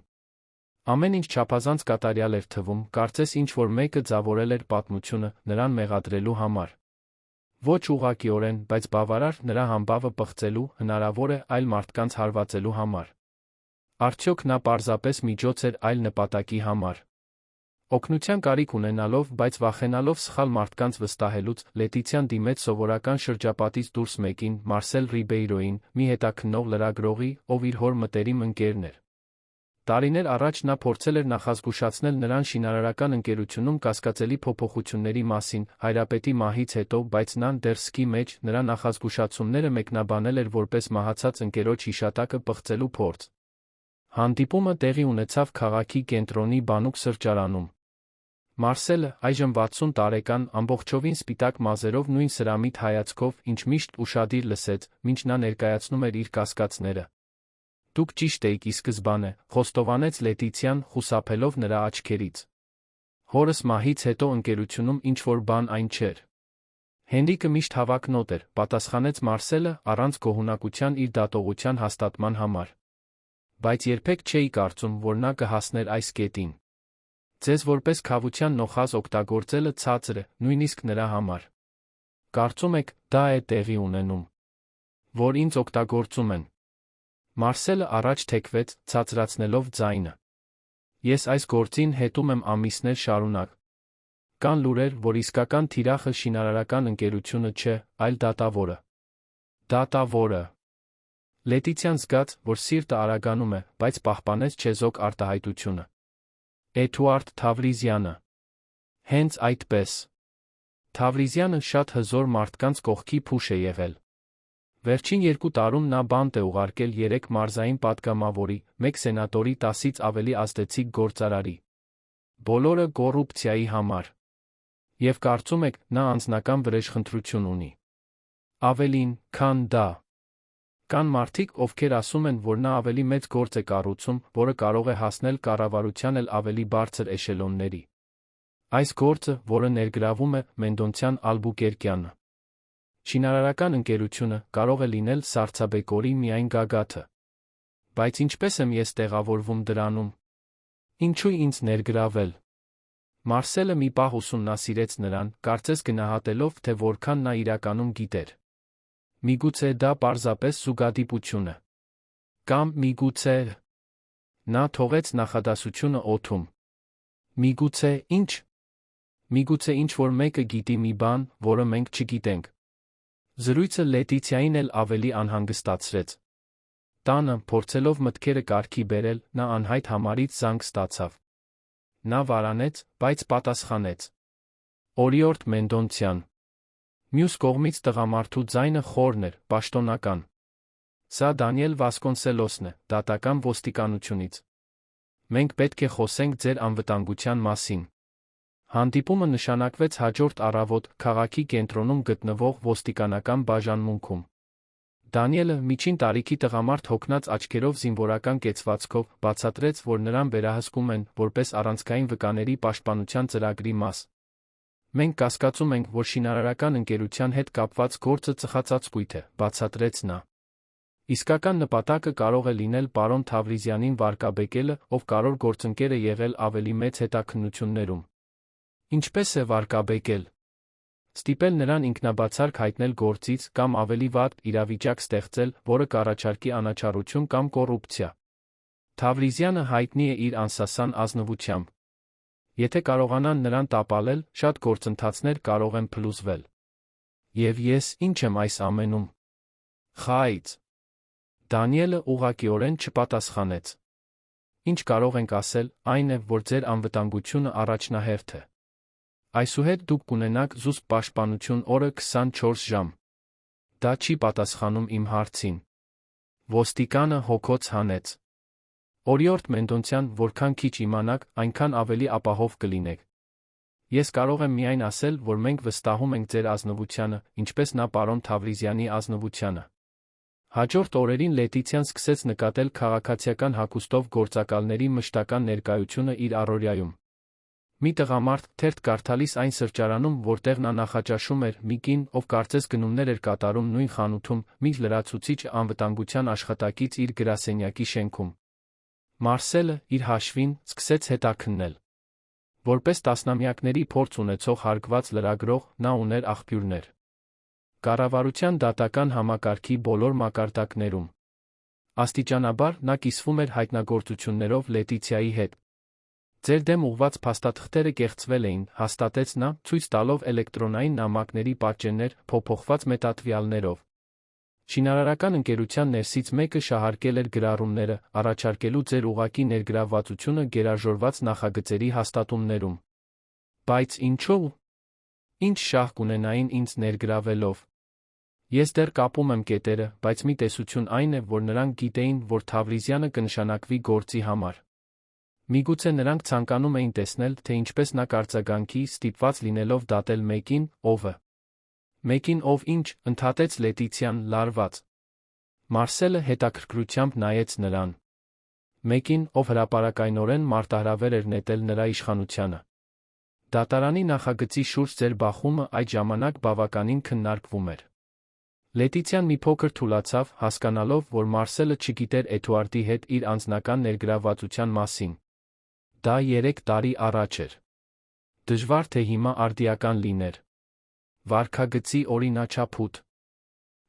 Ամեն ինչ չափազանց կատարյալ էր թվում, կարծես ինչ-որ մեկը ձավորել էր պատմությունը, նրան մեղադրելու համար։ Ոչ ուղղակիորեն, բայց բավարար նրա համբավը պղծելու, հնարավոր է այլ մարդկանց հարվածելու համար։ Արդյոք նա պարզապես միջոց էր այլ նպատակի համար։ Օգնության կարիք ունենալով, բայց վախենալով սխալ մարդկանց վստահելուց, Լետիցիան դիմեց սովորական շրջապատից դուրս մեկին, Մարսել Ռիբեյրոյին, մի հետաքննող լրագրողի, ով իր հոր մտերիմ ընկերն էր։ Տարիներ առաջ նա փորձել էր նախազգուշացնել նրան շինարարական ընկերությունում կասկածելի փոփոխությունների մասին, հայրապետի մահից հետո, բայց նա դեռ սկի մեջ, նրա նախազգուշացումները մեկնաբանել էր որպես մահացած ընկերոջ հիշատակը պղծելու փորձ։ Հանդիպումը տեղի ունեցավ քաղաքի կենտրոնի բանուկ սրճարանում։ Մարսելը, այժմ 60 տարեկան, ամբողջովին սպիտակ մազերով նույն սրամիտ հայացքով, ինչ միշտ ուշադիր լսեց, մինչ նա ներկայացնում էր իր կասկածները։ Դուք ճիշտ էիք ի սկզբանե, խոստովանեց Լետիցիան, խուսափելով նրա աչքերից։ Հորս մահից հետո ընկերությունում ինչ-որ բան այն չէր։ Հենրիկը միշտ հավակնոտ էր, պատասխանեց Մարսելը, առանց գոհունակության իր դատողության հաստատման համար։ Բայց երբեք չէի կարծում, որ նա կհասներ այս կետին։ Ձեզ որպես քավության նոխազ օգտագործելը ցածր է, նույնիսկ նրա համար։ Կարծում եք, դա է տեղի ունենում, որ ինձ օգտագործում են։ Մարսելը առաջ թեքվեց, ցածրացնելով ձայնը։ Ես այս գործին հետում եմ ամիսներ շարունակ։ Կան լուրեր, որ իսկական թիրախը շինարարական ընկերությունը չէ, այլ դատավորը։ Դատավորը։ Լետիցիան զգաց, որ սիրտը արագանում է, բայց պահպանեց չեզոք արտահայտությունը։ Էդուարդ Թավրիզյանը։ Հենց այդպես։ Թավրիզյանը շատ հզոր մարդկանց կողքի փուշ է եղել։ Վերջին 2 տարում նա բանտ է ուղարկել 3 մարզային պատգամավորի, 1 սենատորի 10-ից ավելի ազդեցիկ գործարարի։ Բոլորը կոռուպցիայի համար։ Եվ կարծում եք, նա անձնական վրեժխնդրություն ունի։ Ավելին, քան դա։ Կան մարդիկ, ովքեր ասում են, որ նա ավելի մեծ գործ է կառուցում, որը կարող է հասնել կառավարության էլ ավելի բարձր էշելոնների։ Այս գործը, որը ներգրավում է Մենդոնցյան Ալբուկերկյանը։ Շինարարական ընկերությունը կարող է լինել սառցաբեկորի միայն գագաթը։ Բայց ինչպես եմ ես տեղավորվում դրանում։ Ինչու ինձ ներգրավել։ Մարսելը մի պահ ուսումնասիրեց նրան, կարծես գնահատելով, թե որքան նա իրականում գիտեր։ Միգուցե դա պարզապես զուգադիպություն է։ Կամ միգուցե… Նա թողեց նախադասությունը օդում։ Միգուցե ինչ։ Միգուցե ինչ-որ մեկը գիտի մի բան, որը մենք չգիտենք։ Զրույցը Լետիցիային էլ ավելի անհանգստացրեց։ Տանը, փորձելով մտքերը կարգի բերել, նա անհայտ համարից զանգ ստացավ։ Նա վարանեց, բայց պատասխանեց։ Օրիորդ Մենդոնցյան։ Մյուս կողմից տղամարդու ձայնը խորն էր, պաշտոնական։ Սա Դանիել Վասկոնսելոսն է, դատական ոստիկանությունից։ Մենք պետք է խոսենք ձեր անվտանգության մասին։ Հանդիպումը նշանակվեց հաջորդ առավոտ, քաղաքի կենտրոնում գտնվող ոստիկանական բաժանմունքում։ Դանիելը, միջին տարիքի տղամարդ հոգնած աչքերով զինվորական կեցվածքով, բացատրեց, որ նրան վերահսկում են, որպես առանցքային վկաների պաշտպանության ծրագրի մաս։ Մենք կասկածում ենք, որ շինարարական ընկերության հետ կապված գործը ծխացածկույթ է, բացատրեց նա։ Իսկական նպատակը կարող է լինել պարոն Թավրիզյանին վարկաբեկելը, ով կարոր գործընկեր է եղել ավելի մեծ հետաքննություններում։ Ինչպես է վարկաբեկել։ Ստիպել նրան ինքնաբացարկ հայտնել գործից կամ ավելի վատ իրավիճակ ստեղծել, որը կառաջարկի անաչառություն կամ կոռուպցիա։ Թավրիզյանը հայտնի է իր անսասան ազնվությամբ։ Եթե կարողանան նրան տապալել, շատ գործընթացներ կարող են փլուզվել։ Եվ ես ինչ եմ այս ամենում։ Խայծ։ Դանիելը ուղղակիորեն չպատասխանեց։ Ինչ կարող ենք ասել, այն է, որ ձեր անվտանգությունը առաջնահերթ է։ Այսուհետ դուք կունենաք զուսպ պաշտպանություն օրը 24 ժամ։ Դա չի պատասխանում իմ հարցին։ Ոստիկանը հոգոց հանեց։ Օրիորդ Մենդոնցյան, որքան քիչ իմանաք, այնքան ավելի ապահով կլինեք։ Ես կարող եմ միայն ասել, որ մենք վստահում ենք ձեր ազնվությանը, ինչպես նա պարոն Թավրիզյանի ազնվությանը։ Հաջորդ օրերին Լետիցիան սկսեց նկատել քաղաքացիական հագուստով գործակալների մշտական ներկայությունը իր առօրյայում։ Մի տղամարդ, թերթ կարդալիս այն սրճարանում, որտեղ նա նախաճաշում էր, մի կին, ով կարծես գնումներ էր կատարում նույն խանութում, մի լրացուցիչ անվտանգության աշխատակից իր գրասենյակի շենքում։ Մարսելը, իր հաշվին, սկսեց հետաքննել։ Որպես տասնամյակների փորձ ունեցող հարգված լրագրող, նա ուներ աղբյուրներ կառավարության դատական համակարգի բոլոր մակարդակներում։ Աստիճանաբար նա կիսվում էր հայտնագործություններով Լետիցիայի հետ։ Ձեր դեմ ուղված փաստաթղթերը կեղծվել էին, հաստատեց նա, ցույց տալով էլեկտրոնային նամակների պատճեններ, փոփոխված մետատվյալներով։ Շինարարական ընկերության ներսից մեկը շահարկել էր գրառումները, առաջարկելու ձեր ուղղակի ներգրավվածությունը գերաժորված նախագծերի հաստատումներում։ Բայց ինչո՞ւ։ Ինչ շահ կունենային ինձ ներգրավելով։ Ես դեռ կապում եմ կետերը, բայց մի տեսություն այն է, որ նրանք գիտեին, որ Թավրիզյանը կնշանակվի գործի համար։ Միգուցե նրանք ցանկանում էին տեսնել, թե ինչպես նա կարձագանքի, ստիպված լինելով դատել մեկին, ովը։ Մեկին, ով ինչ, ընդհատեց Լետիցիան, լարված։ Մարսելը հետաքրքրությամբ նայեց նրան։ Մեկին, ով հրապարակայնորեն մարտահրավեր էր նետել նրա իշխանությանը։ Դատարանի նախագծի շուրջ ձեր բախումը այդ ժամանակ բավականին քննարկվում էր։ Լետիցիան մի փոքր թուլացավ, հասկանալով, որ Մարսելը չգիտեր Էդուարդի հետ իր անձնական ներգրավվածության մասին։ Դա 3 տարի առաջ էր։ Դժվար թե հիմա արդիական լիներ։ Վարքագծի օրինաչափութ։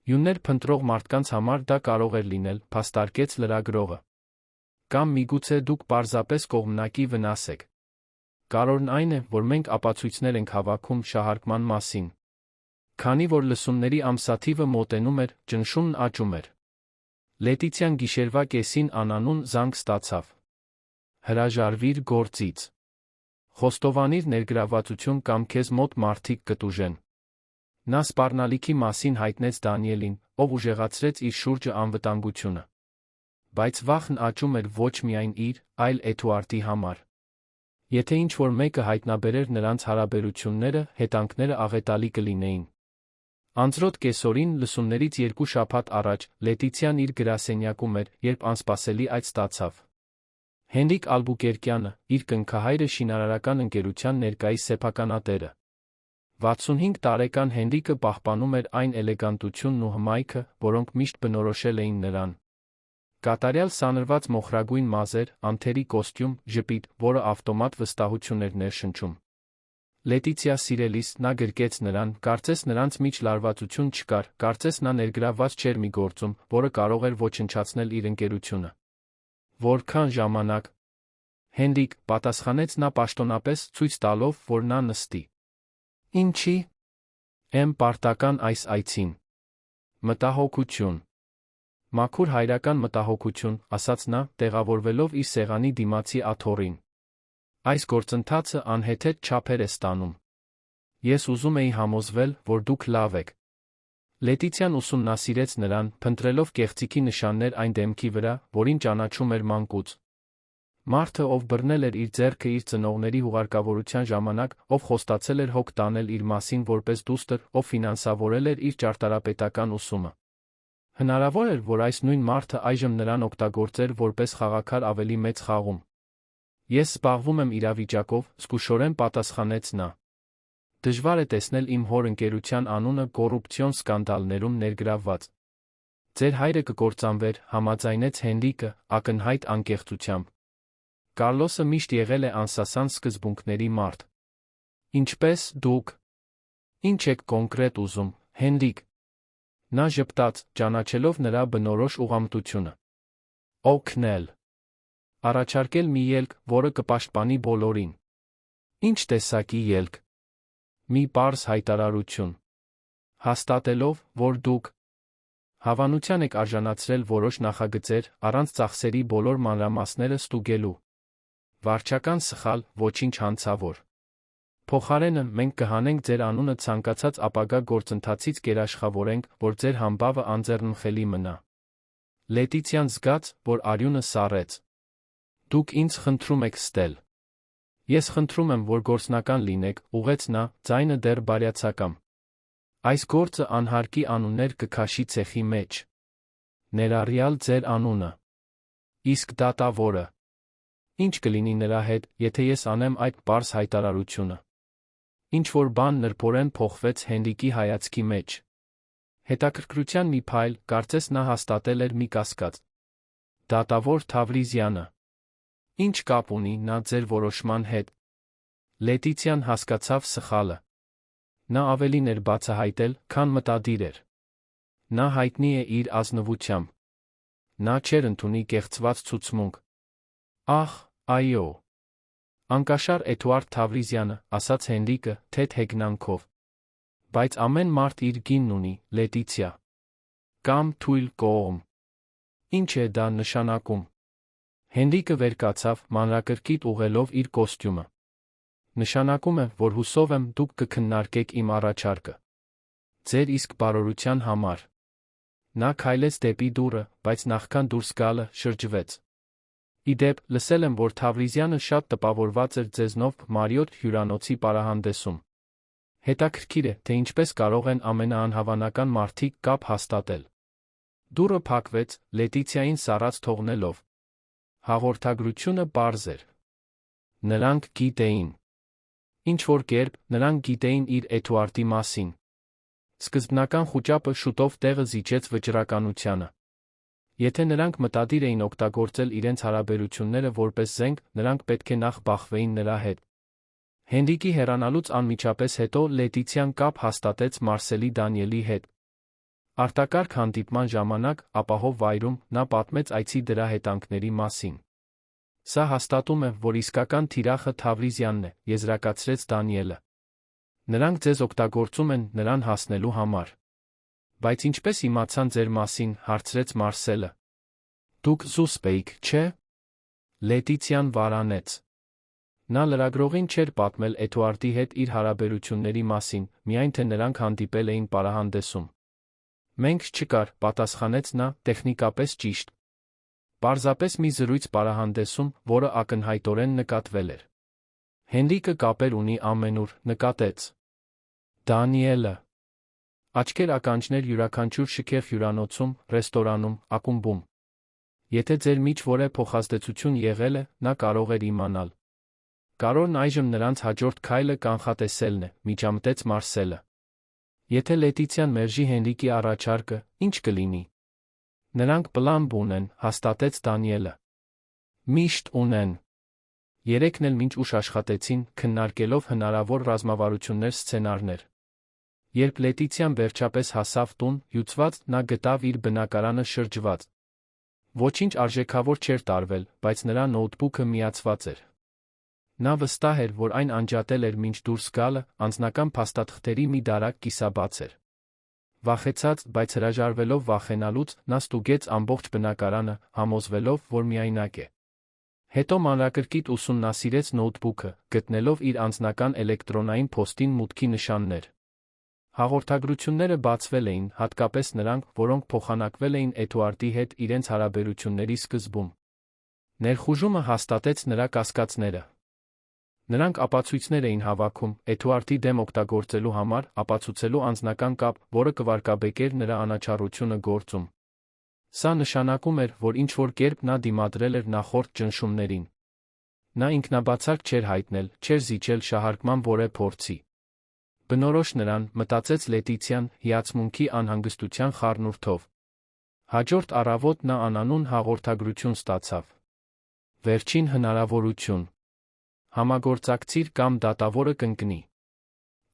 Յուններ փնտրող մարդկանց համար դա կարող էր լինել, փաստարկեց լրագրողը։ Կամ միգուցե դուք պարզապես կողմնակի վնաս եք։ Կարևորն այն է, որ մենք ապացույցներ ենք հավաքում շահարկման մասին։ Քանի որ լսումների ամսաթիվը մոտենում էր, ճնշումն աճում էր։ Լետիցիան գիշերվա կեսին անանուն զանգ ստացավ։ Հրաժարվիր գործից։ Խոստովանիր ներգրավվածություն կամ քեզ մոտ մարդիկ կտուժեն։ Նա սպառնալիքի մասին հայտնեց Դանիելին, ով ուժեղացրեց իր շուրջը անվտանգությունը։ Բայց վախն աճում էր ոչ միայն իր, այլ Էդուարդի համար։ Եթե ինչ-որ մեկը հայտնաբերեր նրանց հարաբերությունները, հետանքները աղետալի կլինեին։ Անձրոտ կեսօրին, լսումներից 2 շաբաթ առաջ, Լետիցիան իր գրասենյակում էր, երբ անսպասելի այց ստացավ։ Հենրիկ Ալբուկերկյանը, իր կնքահայրը շինարարական ընկերության ներկայիս սեփականատերը։ 65 տարեկան Հենրիկը պահպանում էր այն էլեգանտությունն ու հմայքը, որոնք միշտ բնորոշել էին նրան։ Կատարյալ սանրված մոխրագույն մազեր, անթերի կոստյում, ժպիտ, որը ավտոմատ վստահություն էր ներշնչում։ Լետիցիա սիրելիս, նա գրկեց նրան, կարծես նրանց միջ լարվածություն չկար, կարծես նա ներգրավված չէր մի գործում, որը կարող էր ոչնչացնել իր ընկերությունը։ Որքան ժամանակ։ Հենրիկ, պատասխանեց նա պաշտոնապես, ցույց տալով, որ նա նստի։ Ինչի։ Պարտական այս այցին։ Մտահոգություն։ Մաքուր հայրական մտահոգություն, ասաց նա, տեղավորվելով իր սեղանի դիմացի աթոռին։ Այս գործընթացը անհեթեթ չափեր է ստանում։ Ես ուզում էի համոզվել, որ դուք լավ եք։ Լետիցիան ուսումնասիրեց նրան, փնտրելով կեղծիքի նշաններ այն դեմքի վրա, որին ճանաչում էր մանկուց։ Մարդը, ով բռնել էր իր ձեռքը իր ծնողների հուղարկավորության ժամանակ, ով խոստացել էր հոգ տանել իր մասին որպես դուստր, ով ֆինանսավորել էր իր ճարտարապետական ուսումը։ Հնարավոր էր, որ այս նույն մարդը այժմ նրան օգտագործեր որպես խաղաքար ավելի մեծ խաղում։ Ես զբաղվում եմ իրավիճակով, զգուշորեն պատասխանեց նա։ Դժվար է տեսնել իմ հոր ընկերության անունը կոռուպցիոն սկանդալներում ներգրավված։ Ձեր հայրը կկործանվեր, համաձայնեց Հենրիկը, ակնհայտ անկեղծությամբ։ Կարլոսը միշտ եղել է անսասան սկզբունքների մարդ։ Ինչպես դուք։ Ինչ եք կոնկրետ ուզում, Հենրիկ։ Նա ժպտաց, ճանաչելով նրա բնորոշ ուղղամտությունը։ Օգնել։ Առաջարկել մի ելք, որը կպաշտպանի բոլորին։ Ինչ տեսակի ելք։ Մի պարզ հայտարարություն։ Հաստատելով, որ դուք հավանության եք արժանացրել որոշ նախագծեր, առանց ծախսերի բոլոր մանրամասները ստուգելու։ Վարչական սխալ, ոչինչ հանցավոր։ Փոխարենը, մենք կհանենք ձեր անունը ցանկացած ապագա գործընթացից կերաշխավորենք, որ ձեր համբավը անձեռնմխելի մնա։ Լետիցիան զգաց, որ արյունը սառեց։ Դուք ինձ խնդրում եք ստել։ Ես խնդրում եմ, որ գործնական լինեք, ուղղեց նա, ձայնը դեռ բարյացակամ։ Այս գործը անհարկի անուններ կքաշի ցեխի մեջ։ Ներառյալ ձեր անունը։ Իսկ դատավորը։ Ինչ կլինի նրա հետ, եթե ես անեմ այդ պարզ հայտարարությունը։ Ինչ-որ բան նրբորեն փոխվեց Հենրիկի հայացքի մեջ։ Հետաքրքրության մի փայլ, կարծես նա հաստատել էր մի կասկած։ Դատավոր Թավրիզյանը։ Ինչ կապ ունի նա ձեր որոշման հետ։ Լետիցիան հասկացավ սխալը։ Նա ավելին էր բացահայտել, քան մտադիր էր։ Նա հայտնի է իր ազնվությամբ։ Նա չէր ընդունի կեղծված ցուցմունք։ Ահ, այո։ Անկաշար Էդուարդ Թավրիզյանը, ասաց Հենրիկը, թեթ հեգնանքով։ Բայց ամեն մարդ իր գինն ունի, Լետիցիա։ Կամ թույլ կողմ։ Ինչ է դա նշանակում։ Հենրիկը վեր կացավ, մանրակրկիտ ուղղելով իր կոստյումը։ Նշանակում է, որ հուսով եմ դուք կքննարկեք իմ առաջարկը։ Ձեր իսկ բարօրության համար։ Նա քայլեց դեպի դուռը, բայց նախքան դուրս գալը, շրջվեց։ Իդեպ, լսել եմ, որ Թավրիզյանը շատ տպավորված էր ձեզնով Մարիոթ հյուրանոցի պարահանդեսում։ Հետաքրքիր է, թե ինչպես կարող են ամենաանհավանական մարդիկ կապ հաստատել։ Դուռը փակվեց, Լետիցիային սառած թողնելով։ Հաղորդագրությունը պարզ էր։ Նրանք գիտեին։ Ինչ-որ կերպ, նրանք գիտեին իր Էդուարդի մասին։ Սկզբնական խուճապը շուտով տեղը զիջեց վճռականությանը։ Եթե նրանք մտադիր էին օգտագործել իրենց հարաբերությունները որպես զենք, նրանք պետք է նախ բախվեին նրա հետ։ Հենրիկի հեռանալուց անմիջապես հետո Լետիցիան կապ հաստատեց Մարսելի Դանիելի հետ։ Արտակարգ հանդիպման ժամանակ, ապահով վայրում, նա պատմեց այցի դրա հետանքների մասին։ Սա հաստատում է, որ իսկական թիրախը Թավրիզյանն է, եզրակացրեց Դանիելը։ Նրանք ձեզ օգտագործում են նրան հասնելու համար։ Բայց ինչպես իմացան ձեր մասին, հարցրեց Մարսելը։ Դուք զուսպ էիք, չէ՞։ Լետիցիան վարանեց։ Նա լրագրողին չէր պատմել Էդուարդի հետ իր հարաբերությունների մասին, միայն թե նրանք հանդիպել էին պարահանդեսում։ Մենք չկար, պատասխանեց նա, տեխնիկապես ճիշտ։ Պարզապես մի զրույց պարահանդեսում, որը ակնհայտորեն նկատվել էր։ Հենրիկը կապեր ունի ամենուր, նկատեց Դանիելը։ Աչքեր ականջներ յուրաքանչյուր շքեղ հյուրանոցում, ռեստորանում, ակումբում։ Եթե ձեր միջ որե փոխազդեցություն եղել է, նա կարող էր իմանալ։ Կարորն այժմ նրանց հաջորդ քայլը կանխատեսելն է, միջամտեց Մարսելը։ Եթե Լետիցիան մերժի Հենրիկի առաջարկը, ինչ կլինի։ Նրանք պլան B ունեն, հաստատեց Դանիելը։ Միշտ ունեն։ Երեքն էլ մինչ ուշ աշխատեցին, քննարկելով հնարավոր ռազմավարություններ սցենարներ։ Երբ Լետիցիան վերջապես հասավ տուն, հյուծված, նա գտավ իր բնակարանը շրջված։ Ոչինչ արժեքավոր չէր տարվել, բայց նրա նոութբուքը միացված էր։ Նա վստահ էր, որ այն անջատել էր մինչ դուրս գալը, անձնական փաստաթղթերի մի դարակ կիսաբաց էր։ Վախեցած, բայց հրաժարվելով վախենալուց, նա ստուգեց ամբողջ բնակարանը, համոզվելով, որ միայնակ է։ Հետո մանրակրկիտ ուսումնասիրեց նոութբուքը, գտնելով իր անձնական էլեկտրոնային փոստին մուտքի նշաններ։ Հաղորդագրությունները բացվել էին, հատկապես նրանք, որոնք փոխանակվել էին Էդուարդի հետ իրենց հարաբերությունների սկզբում։ Ներխուժումը հաստատեց նրա կասկածները։ Նրանք ապացույցներ էին հավաքում Էդուարդի դեմ օգտագործելու համար, ապացուցելու անձնական կապ, որը կվարկաբեկեր նրա անաչառությունը գործում։ Սա նշանակում էր, որ ինչ-որ կերպ նա դիմադրել էր նախորդ ճնշումներին։ Նա ինքնաբացարկ չէր հայտնել, չէր զիջել շահարկման որե փորձի։ Բնորոշ նրան, մտածեց Լետիցիան, հիացմունքի անհանգստության խառնուրդով։ Հաջորդ առավոտ նա անանուն հաղորդագրություն ստացավ։ Վերջին հնարավորություն։ Համագործակցիր կամ դատավորը կընկնի։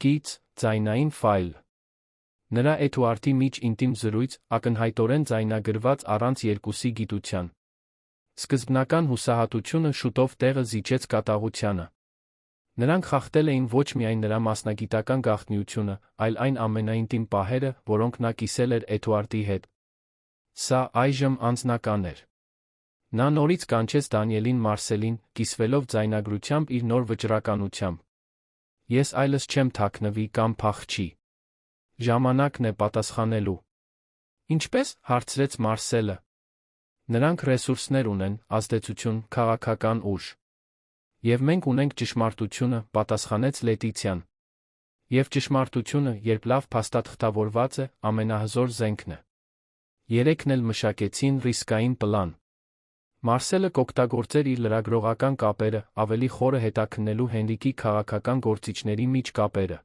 Գիծ, Ձայնային ֆայլ։ Նրա Էդուարդի միջ ինտիմ զրույց, ակնհայտորեն ձայնագրված առանց երկուսի գիտության։ Սկզբնական հուսահատությունը շուտով տեղը զիջեց կատաղությանը։ Նրանք խախտել էին ոչ միայն նրա մասնագիտական գաղտնիությունը, այլ այն ամենաինտիմ պահերը, որոնք նա կիսել էր Էդուարդի հետ։ Սա այժմ անձնական էր։ Նա նորից կանչեց Դանիելին Մարսելին, կիսվելով ձայնագրությամբ իր նոր վճռականությամբ։ Ես այլս չեմ թաքնվի կամ փախչի։ Ժամանակն է պատասխանելու։ Ինչպե՞ս, հարցրեց Մարսելը։ Նրանք ռեսուրսներ ունեն, ազդեցություն, քաղաքական ուժ։ Եվ մենք ունենք ճշմարտությունը, պատասխանեց Լետիցիան։ Եվ ճշմարտությունը, երբ լավ փաստաթղթավորված է, ամենահզոր զենքն է։ Երեքն էլ մշակեցին ռիսկային պլան։ Մարսելը կօգտագործեր իր լրագրողական կապերը, ավելի խորը հետաքննելու Հենրիկի քաղաքական գործիչների միջ կապերը։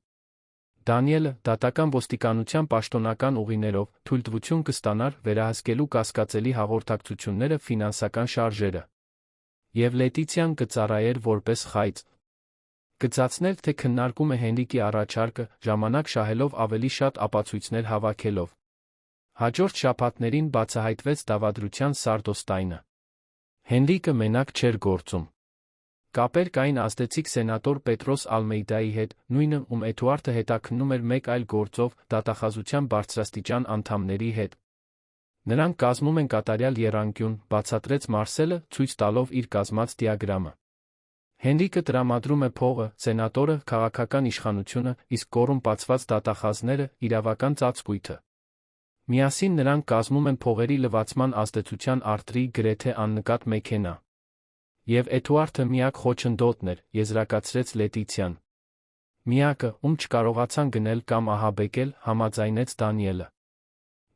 Դանիելը, դատական ոստիկանության պաշտոնական ուղիներով, թույլտվություն կստանար վերահսկելու կասկածելի հաղորդակցությունները ֆինանսական շարժերը։ Եվ Լետիցիան կծառայեր որպես խայծ։ Կձացներ, թե քննարկում է Հենրիկի առաջարկը, ժամանակ շահելով ավելի շատ ապացույցներ հավաքելով։ Հաջորդ շաբաթներին բացահայտվեց դավադրության սարդոստայնը։ Հենրիկը մենակ չէր գործում։ Կապեր կային ազդեցիկ սենատոր Պետրոս Ալմեյդայի հետ, նույնը, ում Էդուարդը հետաքննում էր մեկ այլ գործով, դատախազության բարձրաստիճան անդամների հետ։ Նրանք կազմում են կատարյալ եռանկյուն, բացատրեց Մարսելը, ցույց տալով իր կազմած դիագրամը։ Հենրիկը տրամադրում է փողը, սենատորը քաղաքական իշխանությունը, իսկ կոռումպացված դատախազները իրավական ծածկույթը։ Միասին նրանք կազմում են փողերի լվացման ազդեցության արտրի գրեթե աննկատ մեքենա։ Եվ Էդուարդը միակ խոչընդոտն էր, եզրակացրեց Լետիցիան։ Միակը, ում չկարողացան գնել կամ ահաբեկել, համաձայնեց Դանիելը։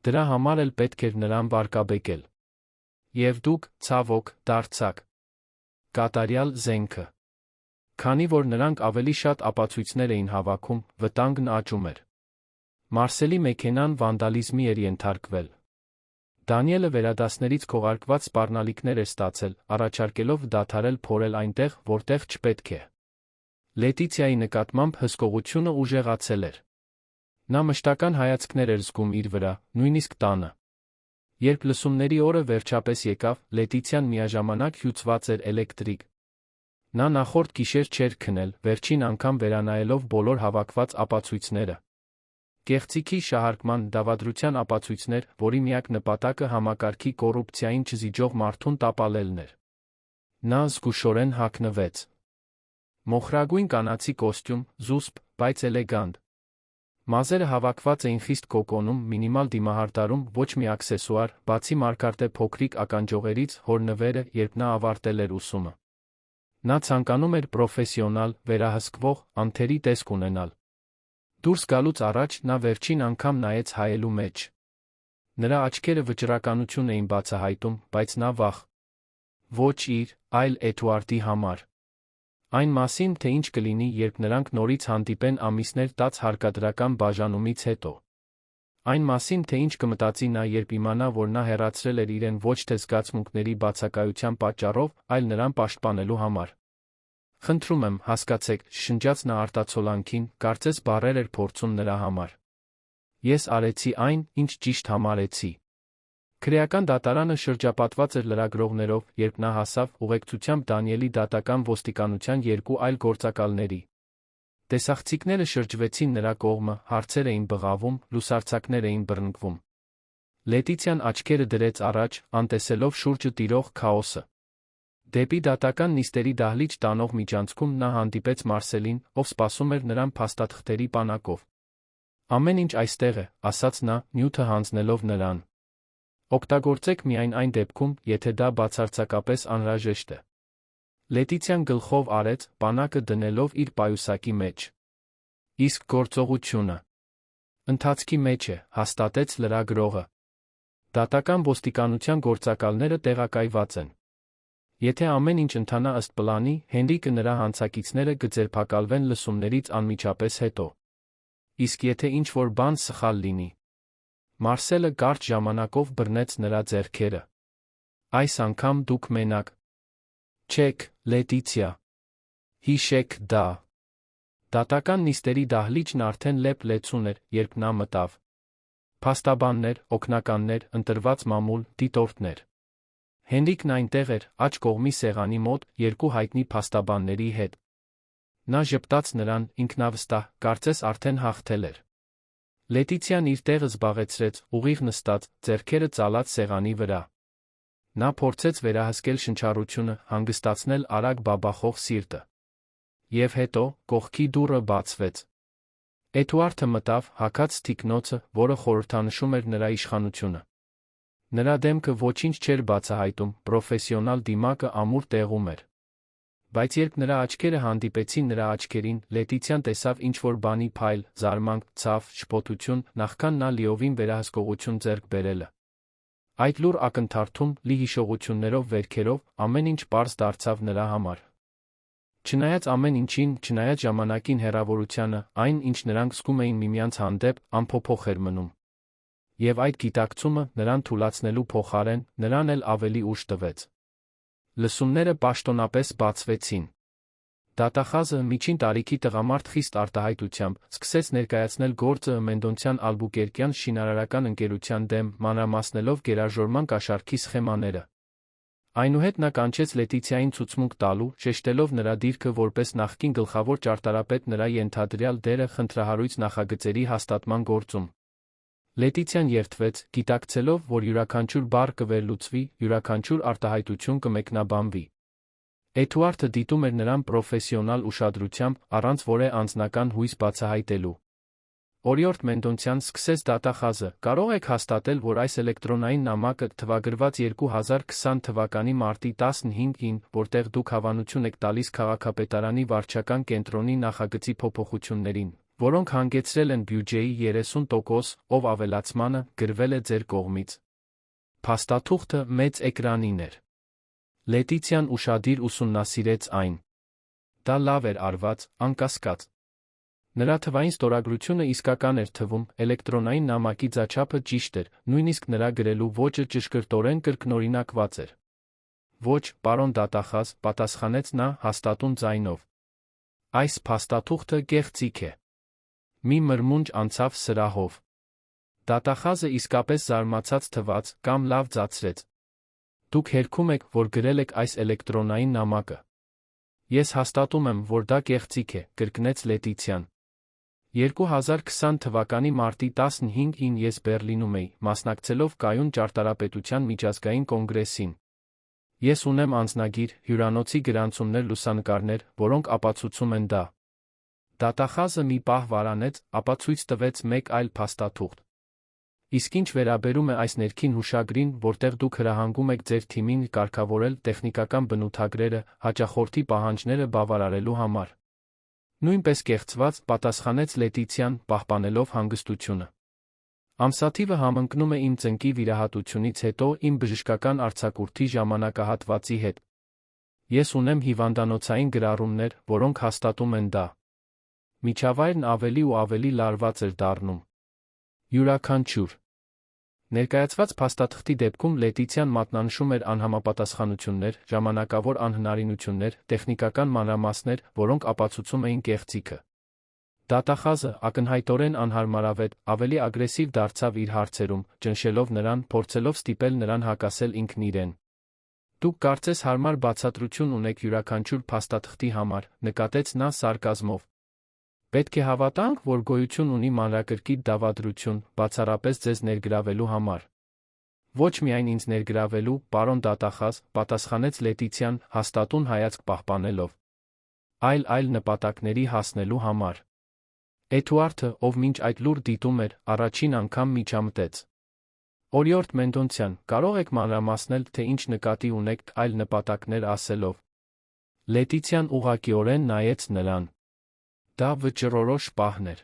Դրա համար էլ պետք էր նրան վարկաբեկել։ Եվ դուք, ցավոք, դարձաք կատարյալ զենքը։ Քանի որ նրանք ավելի շատ ապացույցներ էին հավաքում, վտանգն աճում էր։ Մարսելի մեքենան վանդալիզմի էր ենթարկվել։ Դանիելը վերադասներից քողարկված սպառնալիքներ էր ստացել, առաջարկելով դադարել փորել այնտեղ, որտեղ չպետք է։ Լետիցիայի նկատմամբ հսկողությունը ուժեղացել էր։ Նա մշտական հայացքներ էր զգում իր վրա, նույնիսկ տանը։ Երբ լսումների օրը վերջապես եկավ, Լետիցիան միաժամանակ հյուծված էր էլեկտրիկ։ Նա նախորդ գիշեր չէր քնել, վերջին անգամ վերանայելով բոլոր հավաքված ապացույցները։ Կեղծիքի շահարկման, դավադրության ապացույցներ, որի միակ նպատակը համակարգի կոռուպցիային չզիջող մարդուն տապալելն էր։ Նա զգուշորեն հագնվեց։ Մոխրագույն կանացի կոստյում, զուսպ, բայց էլեգանտ։ Մազերը հավաքված էին խիստ կոկոնում, մինիմալ դիմահարդարում, ոչ մի աքսեսուար, բացի մարգարտե փոքրիկ ականջողերից, հոր նվերը, երբ նա ավարտել էր ուսումը։ Նա ցանկանում էր պրոֆեսիոնալ, վերահսկվող, անթերի տեսք ունենալ։ Դուրս գալուց առաջ նա վերջին անգամ նայեց հայելու մեջ։ Նրա աչքերը վճռականություն էին բացահայտում, բայց նա վախ։ Ոչ իր, այլ Էդուարդի համար։ Այն մասին, թե ինչ կլինի, երբ նրանք նորից հանդիպեն ամիսներ տաց հարկադրական բաժանումից հետո։ Այն մասին, թե ինչ կմտածի նա, երբ իմանա, որ նա հեռացրել էր իրեն ոչ թե զգացմունքների բացակայության պատճառով, այլ նրան պաշտպանելու համար։ Խնդրում եմ, հասկացեք, շնջաց նա արտացոլանքին, կարծես բառեր էր փորձում նրա համար։ Ես արեցի այն, ինչ ճիշտ համարեցի։ Քրեական դատարանը շրջապատված էր լրագրողներով, երբ նա հասավ, ուղեկցությամբ Դանիելի դատական ոստիկանության երկու այլ գործակալների։ Տեսախցիկները շրջվեցին նրա կողմը, հարցեր էին բղավում, լուսարձակներ էին բռնկվում։ Լետիցիան աչքերը դրեց առաջ, անտեսելով շուրջը տիրող քաոսը։ Դեպի դատական նիստերի դահլիճ տանող միջանցքում նա հանդիպեց Մարսելին, ով սպասում էր նրան փաստաթղթերի պանակով։ Ամեն ինչ այստեղ է, ասաց նա, նյութը հանձնելով նրան։ Օգտագործեք միայն այն դեպքում, եթե դա բացարձակապես անհրաժեշտ է։ Լետիցիան գլխով արեց, պանակը դնելով իր պայուսակի մեջ։ Իսկ գործողությունը ընթացքի մեջ է, հաստատեց լրագրողը։ Դատական ոստիկանության գործակալները տեղակայված են։ Եթե ամեն ինչ ընթանա ըստ պլանի, Հենրիկը նրա հանցակիցները կձերբակալվեն լսումներից անմիջապես հետո։ Իսկ եթե ինչ-որ բան սխալ լինի։ Մարսելը կարճ ժամանակով բռնեց նրա ձեռքերը։ Այս անգամ դուք մենակ չեք, Լետիցիա։ Հիշեք դա։ Դատական նիստերի դահլիճն արդեն լեփ-լեցուն էր, երբ նա մտավ։ Փաստաբաններ, օգնականներ, ընտրված մամուլ, դիտորդներ։ Հենրիկն այնտեղ էր, աջ կողմի սեղանի մոտ, երկու հայտնի փաստաբանների հետ։ Նա ժպտաց նրան, ինքնավստահ, կարծես արդեն հաղթել էր։ Լետիցիան իր տեղը զբաղեցրեց, ուղիղ նստած, ձեռքերը ծալած սեղանի վրա։ Նա փորձեց վերահսկել շնչառությունը, հանգստացնել արագ բաբախող սիրտը։ Եվ հետո, կողքի դուռը բացվեց։ Էդուարդը մտավ, հագած թիկնոցը, որը խորհրդանշում էր նրա իշխանությունը։ Նրա դեմքը ոչինչ չէր բացահայտում, պրոֆեսիոնալ դիմակը ամուր տեղում էր։ Բայց երբ նրա աչքերը հանդիպեցին նրա աչքերին, Լետիցիան տեսավ ինչ-որ բանի փայլ, զարմանք, ցավ, շփոթություն, նախքան նա լիովին վերահսկողություն ձեռք բերելը։ Այդ լուր ակնթարթում, լի հիշողություններով, վերքերով, ամեն ինչ պարզ դարձավ նրա համար։ Չնայած ամեն ինչին, չնայած ժամանակին, հեռավորությանը, այն, ինչ նրանք զգում էին միմյանց հանդեպ, անփոփոխ էր մնում։ Եվ այդ գիտակցումը, նրան թուլացնելու փոխարեն, նրան էլ ավելի ուժ տվեց։ Լսումները պաշտոնապես բացվեցին։ Դատախազը, միջին տարիքի տղամարդ խիստ արտահայտությամբ, սկսեց ներկայացնել գործը Մենդոնցյան Ալբուկերկյան շինարարական ընկերության դեմ, մանրամասնելով գերաժորման կաշառքի սխեմաները։ Այնուհետ նա կանչեց Լետիցիային ցուցմունք տալու, շեշտելով նրա դիրքը որպես նախկին գլխավոր ճարտարապետ նրա ենթադրյալ դերը խնդրահարույց նախագծերի հաստատման գործում։ Լետիցիան երդվեց, գիտակցելով, որ յուրաքանչյուր բառ կվերլուծվի, յուրաքանչյուր արտահայտություն կմեկնաբանվի։ Էդուարդը դիտում էր նրան պրոֆեսիոնալ ուշադրությամբ, առանց որևէ անձնական հույս բացահայտելու։ Օրիորդ Մենդոնցյան, սկսեց դատախազը, կարող եք հաստատել, որ այս էլեկտրոնային նամակը, թվագրված 2020 թվականի մարտի 15-ին, որտեղ դուք հավանություն եք տալիս քաղաքապետարանի վարչական կենտրոնի նախագծի փոփոխություններին, որոնք հանգեցրել են բյուջեի 30%, ով ավելացմանը, գրվել է ձեր կողմից։ Փաստաթուղթը մեծ էկրանին էր։ Լետիցիան ուշադիր ուսումնասիրեց այն։ Դա լավ էր արված, անկասկած։ Նրա թվային ստորագրությունը իսկական էր թվում, էլեկտրոնային նամակի ձաչափը ճիշտ էր, նույնիսկ նրա գրելու ոճը ճշգրտորեն կրկնօրինակված էր։ Ոչ, պարոն դատախազ, պատասխանեց նա հաստատուն ձայնով։ Այս փաստաթուղթը գեղեցիկ է։ Մի մրմունջ անցավ սրահով։ Դատախազը իսկապես զարմացած թվաց, կամ լավ ձացրեց։ Դուք հերքում եք, որ գրել եք այս էլեկտրոնային նամակը։ Ես հաստատում եմ, որ դա գեղեցիկ է, կրկնեց Լետիցիան։ 2020 թվականի մարտի 15-ին ես Բեռլինում էի, մասնակցելով կայուն ճարտարապետության միջազգային կոնգրեսին։ Ես ունեմ անձնագիր, հյուրանոցի գրանցումներ, լուսանկարներ, որոնք ապացուցում են դա։ Դատախազը մի պահ վարանեց, ապա ցույց տվեց մեկ այլ փաստաթուղթ։ Իսկ ինչ վերաբերում է այս ներքին հուշագրին, որտեղ դուք հրահանգում եք ձեր թիմին կարգավորել տեխնիկական բնութագրերը, հաճախորդի պահանջները բավարարելու համար։ Նույնպես կեղծված, պատասխանեց Լետիցիան, պահպանելով հանգստությունը։ Ամսաթիվը համընկնում է իմ ծնկի վիրահատությունից հետո իմ բժշկական արձակուրդի ժամանակահատվածի հետ։ Ես ունեմ հիվանդանոցային գրառումներ, որոնք հաստատում են դա։ Միջավայրն ավելի ու ավելի լարված էր դառնում։ Յուրաքանչյուր ներկայացված փաստաթղթի դեպքում Լետիցիան մատնանշում էր անհամապատասխանություններ, ժամանակավոր անհնարինություններ, տեխնիկական մանրամասներ, որոնք ապացուցում էին կեղծիքը։ Դատախազը, ակնհայտորեն անհարմարավետ, ավելի ագրեսիվ դարձավ իր հարցերում, ճնշելով նրան, փորձելով ստիպել նրան հակասել ինքն իրեն։ Դուք կարծես հարմար բացատրություն ունեք յուրաքանչյուր փաստաթղթի համար, նկատեց նա սարկազմով։ Պետք է հավատանք, որ գոյություն ունի մանրակրկիտ դավադրություն, բացառապես ձեզ ներգրավելու համար։ Ոչ միայն ինձ ներգրավելու, պարոն դատախազ, պատասխանեց Լետիցիան, հաստատուն հայացք պահպանելով։ Այլ նպատակների հասնելու համար։ Էդուարդը, ով մինչ այդ լուր դիտում էր, առաջին անգամ միջամտեց։ Օրիորդ Մենդոնցյան, կարող եք մանրամասնել, թե ինչ նկատի ունեք այլ նպատակներ ասելով։ Լետիցիան ուղղակիորեն նայեց նրան։ Դա վճռորոշ պահն էր։